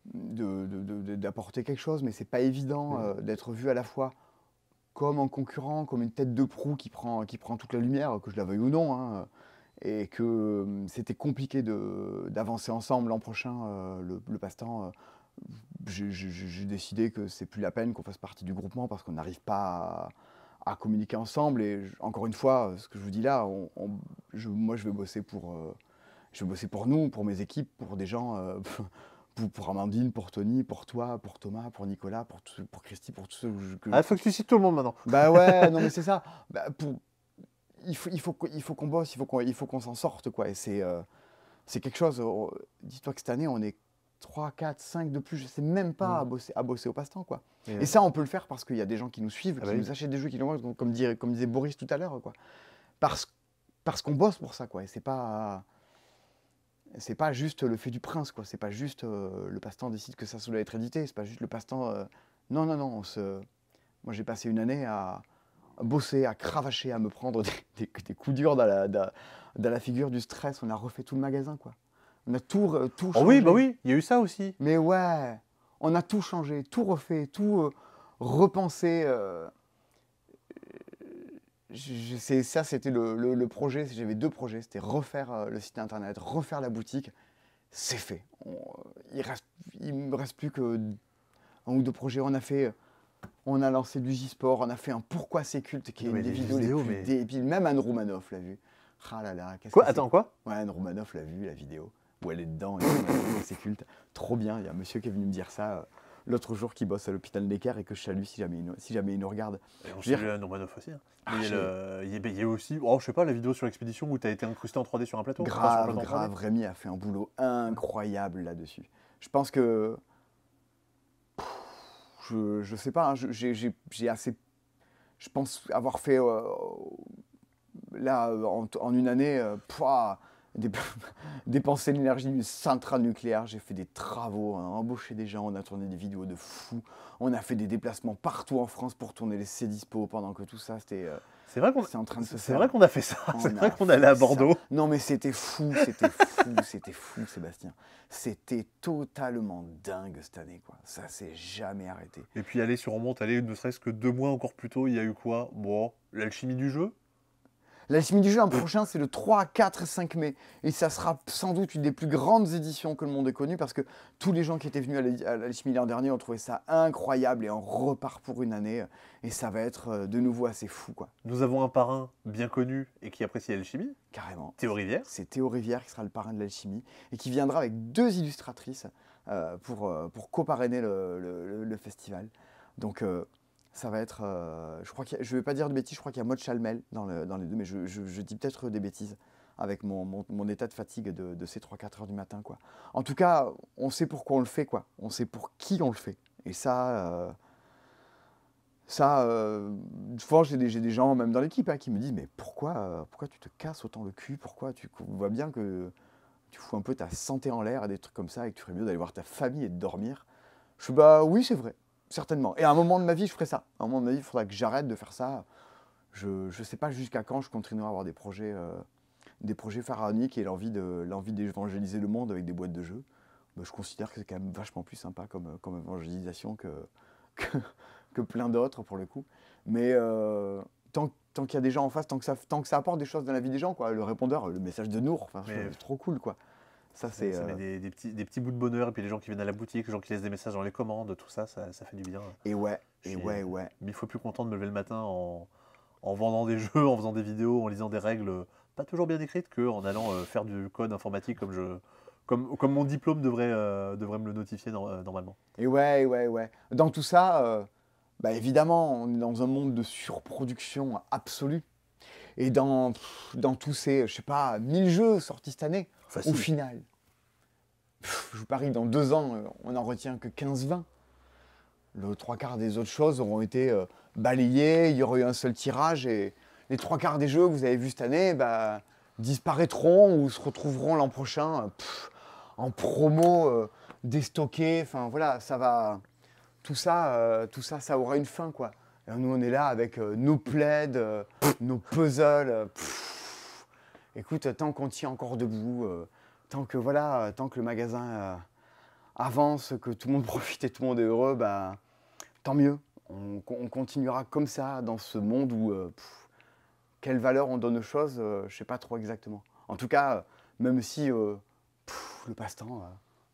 d'apporter quelque chose, mais c'est pas évident d'être vu à la fois comme un concurrent, comme une tête de proue qui prend toute la lumière, que je la veuille ou non, hein, et que c'était compliqué d'avancer ensemble l'an prochain, le passe-temps. J'ai décidé que c'est plus la peine qu'on fasse partie du groupement parce qu'on n'arrive pas à communiquer ensemble. Et encore une fois, ce que je vous dis là, moi je vais bosser pour nous, pour mes équipes, pour des gens, pour Amandine, pour Tony, pour toi, pour Thomas, pour Nicolas, pour Christy, pour tous ceux que... Ah, il faut que tu cites tout le monde maintenant. Bah ouais, non mais c'est ça. Bah, il faut qu'on bosse, il faut qu'on s'en sorte, quoi. Et c'est quelque chose, dis-toi que cette année, on est 3, 4, 5 de plus, je sais même pas à bosser au passe-temps, quoi. Et ça, on peut le faire parce qu'il y a des gens qui nous suivent, qui nous achètent des jeux, qui nous voient, comme disait Boris tout à l'heure, quoi. Parce qu'on bosse pour ça, quoi. Et c'est pas juste le fait du prince, quoi. C'est pas juste le passe-temps décide que ça doit être édité. C'est pas juste le passe-temps. Non. Moi, j'ai passé une année à bossé, à cravacher, à me prendre des coups durs dans la figure du stress. On a refait tout le magasin, quoi. On a tout Oh changé. oui, bah oui, il y a eu ça aussi. Mais ouais, on a tout changé, tout refait, tout repensé. C'était le projet. J'avais 2 projets. C'était refaire le site internet, refaire la boutique. C'est fait. Il me reste plus que 1 ou 2 projets. On a lancé du J-Sport, on a fait un Pourquoi c'est culte, qui est une des vidéos les plus débiles. Même Anne Romanoff l'a vu. Ah là là, qu'est-ce Quoi que c'est. Attends, quoi Ouais, Anne Romanoff l'a vu, la vidéo, où elle est dedans, et c'est culte. Trop bien, il y a un monsieur qui est venu me dire ça l'autre jour, qui bosse à l'hôpital Necker, et que je salue si jamais il nous regarde. Et on salue Anne Romanoff aussi. Hein. Mais il y a aussi, oh, je sais pas, la vidéo sur l'expédition où tu as été incrusté en 3D sur un plateau. Grave, Rémi a fait un boulot incroyable là-dessus. Je pense que... Je sais pas, hein, j'ai assez... Je pense avoir fait, là, en une année, dépenser l'énergie d'une centrale nucléaire. J'ai fait des travaux, on a embauché des gens, on a tourné des vidéos de fous. On a fait des déplacements partout en France pour tourner les C-Dispo pendant que tout ça, c'était... C'est vrai qu'on en train de se c'est faire. vrai qu'on a fait ça. C'est vrai qu'on allait à Bordeaux. Non mais c'était fou, c'était fou, Sébastien. C'était totalement dingue cette année, quoi. Ça s'est jamais arrêté. Et puis aller sur remonte, aller ne serait-ce que 2 mois encore plus tôt, il y a eu quoi? Bon, l'alchimie du jeu. L'Alchimie du jeu, l'an prochain, c'est le 3, 4 et 5 mai. Et ça sera sans doute une des plus grandes éditions que le monde ait connues, parce que tous les gens qui étaient venus à l'Alchimie l'an dernier ont trouvé ça incroyable, et on repart pour une année. Et ça va être de nouveau assez fou, quoi. Nous avons un parrain bien connu et qui apprécie l'alchimie. Carrément. Théo Rivière. C'est Théo Rivière qui sera le parrain de l'Alchimie, et qui viendra avec 2 illustratrices pour co-parrainer le festival. Donc... ça va être, je ne vais pas dire de bêtises, je crois qu'il y a Maud Chalmel dans les 2, mais je dis peut-être des bêtises avec mon état de fatigue de ces 3-4 heures du matin, quoi. En tout cas, on sait pourquoi on le fait, quoi. On sait pour qui on le fait. Et ça, souvent j'ai des gens, même dans l'équipe, hein, qui me disent, mais pourquoi tu te casses autant le cul? Pourquoi tu vois bien que tu fous un peu ta santé en l'air et des trucs comme ça, et que tu ferais mieux d'aller voir ta famille et de dormir? Je dis, bah oui, c'est vrai. Certainement. Et à un moment de ma vie, je ferai ça. À un moment de ma vie, il faudra que j'arrête de faire ça. Je ne sais pas jusqu'à quand je continuerai à avoir des projets pharaoniques et l'envie d'évangéliser le monde avec des boîtes de jeux. Mais je considère que c'est quand même vachement plus sympa comme évangélisation que plein d'autres, pour le coup. Mais tant qu'il y a des gens en face, tant que ça apporte des choses dans la vie des gens, quoi. Le répondeur, le message de Nour, c'est trop cool, quoi. Ça met des petits bouts de bonheur, et puis les gens qui viennent à la boutique, les gens qui laissent des messages dans les commandes, tout ça, ça fait du bien. Et ouais. Mais il faut plus content de me lever le matin en vendant des jeux, en faisant des vidéos, en lisant des règles pas toujours bien écrites, qu'en allant faire du code informatique comme mon diplôme devrait me le notifier normalement. Et ouais. Dans tout ça, évidemment, on est dans un monde de surproduction absolue. Et dans tous ces, je sais pas, 1000 jeux sortis cette année, Facile. Au final, je vous parie que dans 2 ans, on n'en retient que 15-20. Le 3/4 des autres choses auront été balayées, il y aura eu un seul tirage, et les 3/4 des jeux que vous avez vus cette année disparaîtront ou se retrouveront l'an prochain en promo, déstockés. Enfin voilà, ça va. Tout ça, ça aura une fin, quoi. Et nous, on est là avec nos plaids, nos puzzles. Écoute, tant qu'on tient encore debout, tant que le magasin avance, que tout le monde profite et tout le monde est heureux, tant mieux. On continuera comme ça dans ce monde où quelle valeur on donne aux choses, je ne sais pas trop exactement. En tout cas, même si le passe-temps,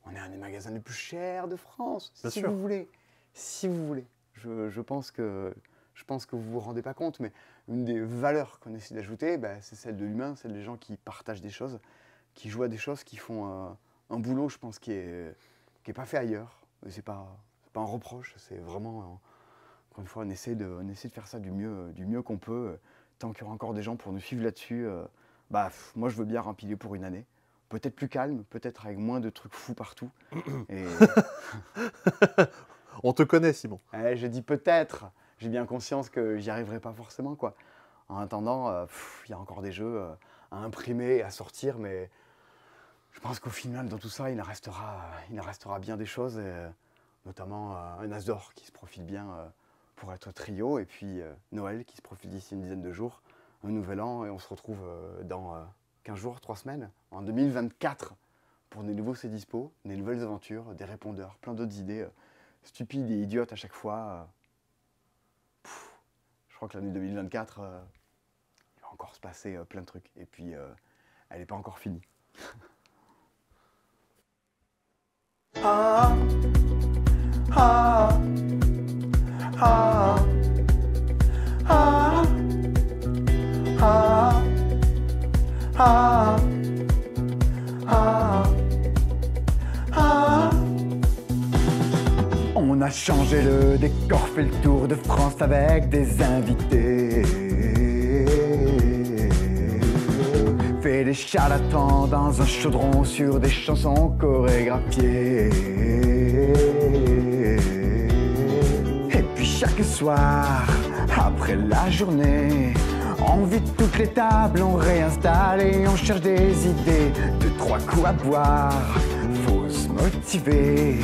on est un des magasins les plus chers de France, si vous voulez. Si vous voulez. Je pense que vous ne vous rendez pas compte, mais une des valeurs qu'on essaie d'ajouter, c'est celle de l'humain, celle des gens qui partagent des choses, qui jouent à des choses, qui font un boulot, je pense, qui est pas fait ailleurs. C'est pas un reproche, c'est vraiment, encore une fois, on essaie de faire ça du mieux qu'on peut. Tant qu'il y aura encore des gens pour nous suivre là-dessus, moi je veux bien rempiler pour une année. Peut-être plus calme, peut-être avec moins de trucs fous partout. Et... On te connaît, Simon. Je dis peut-être. J'ai bien conscience que j'y arriverai pas forcément, quoi. En attendant, il y a encore des jeux à imprimer, à sortir, mais je pense qu'au final, dans tout ça, il en restera bien des choses, et, notamment un As d'or qui se profile bien pour être trio. Et puis Noël qui se profile d'ici une dizaine de jours, un nouvel an, et on se retrouve dans 15 jours, 3 semaines, en 2024, pour des nouveaux C'est Dispo, des nouvelles aventures, des répondeurs, plein d'autres idées stupides et idiotes à chaque fois. Je crois que l'année 2024, il va encore se passer plein de trucs. Et puis, elle n'est pas encore finie. Ah, ah, ah, ah, ah, ah, ah, ah. On a changé le décor, fait le tour de France avec des invités. Fait des charlatans dans un chaudron sur des chansons chorégraphiées. Et puis chaque soir, après la journée, on vide toutes les tables, on réinstalle et on cherche des idées. 2-3 coups à boire, faut se motiver.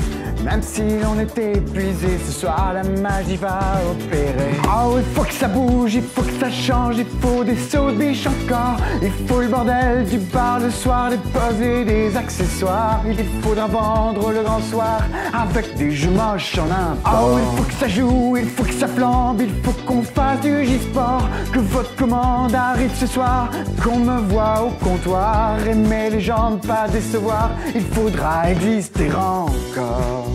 Même si on était épuisé, ce soir la magie va opérer. Oh, il faut que ça bouge, il faut que ça change, il faut des sauts de biche encore. Il faut le bordel du bar le soir, des pauses et des accessoires. Il faudra vendre le grand soir avec des jeux moches en import. Oh, il faut que ça joue, il faut que ça flambe, il faut qu'on fasse du J-Sport. Que votre commande arrive ce soir, qu'on me voit au comptoir. Aimer les gens, pas décevoir, il faudra exister encore.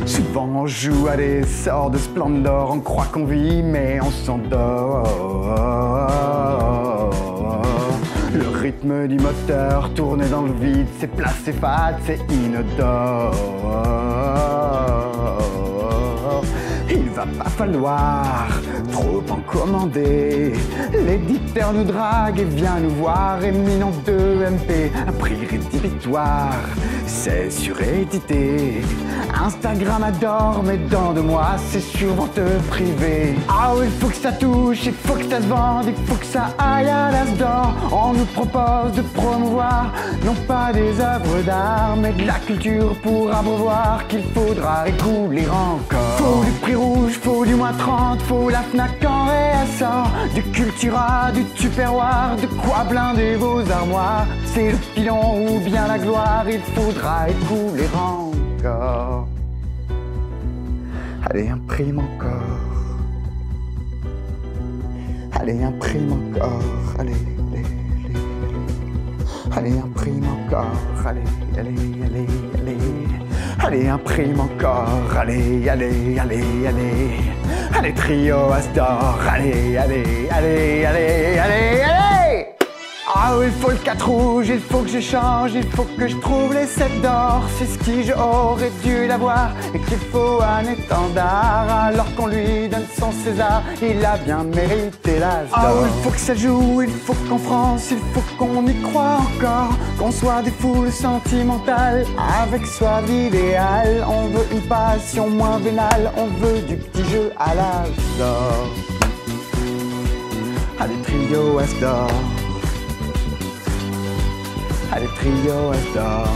Souvent on joue à des sorts de splendor, on croit qu'on vit mais on s'endort. Le rythme du moteur tourné dans le vide, c'est plat, c'est fade, c'est inodore. Il va pas falloir trop en commander. L'éditeur nous drague et vient nous voir, éminent de MP, un prix rédhibitoire. C'est surédité. Instagram adore, mais dans 2 mois, c'est sur vente privée. Ah oui, il faut que ça touche, il faut que ça se vende, il faut que ça aille à l'As d'or. On nous propose de promouvoir, non pas des œuvres d'art, mais de la culture pour abreuvoir qu'il faudra écouler encore. Faut du prix rouge, faut du moins 30, faut la Fnac en réassort, du Cultura, du Tupperware, de quoi blinder vos armoires. C'est le pilon ou bien la gloire, il faudra écouler encore. Allez, imprime encore. Allez, imprime encore. Allez, allez, allez, allez. Allez, imprime encore. Allez, allez, allez, allez. Allez, imprime encore. Allez, allez, allez, allez. Allez, trio Astor. Allez, allez, allez, allez, allez, allez. Ah oui, il faut le 4 rouge, il faut que j'échange, il faut que je trouve les 7 d'or. C'est ce qui j'aurais dû l'avoir et qu'il faut un étendard. Alors qu'on lui donne son César, il a bien mérité l'As d'or. Ah oui, il faut que ça joue, il faut qu'en France, il faut qu'on y croit encore. Qu'on soit des foules sentimentales, avec soi l'idéal. On veut une passion moins vénale, on veut du petit jeu à l'As d'or. Allez, trio As d'or. Allez, trio As d'or.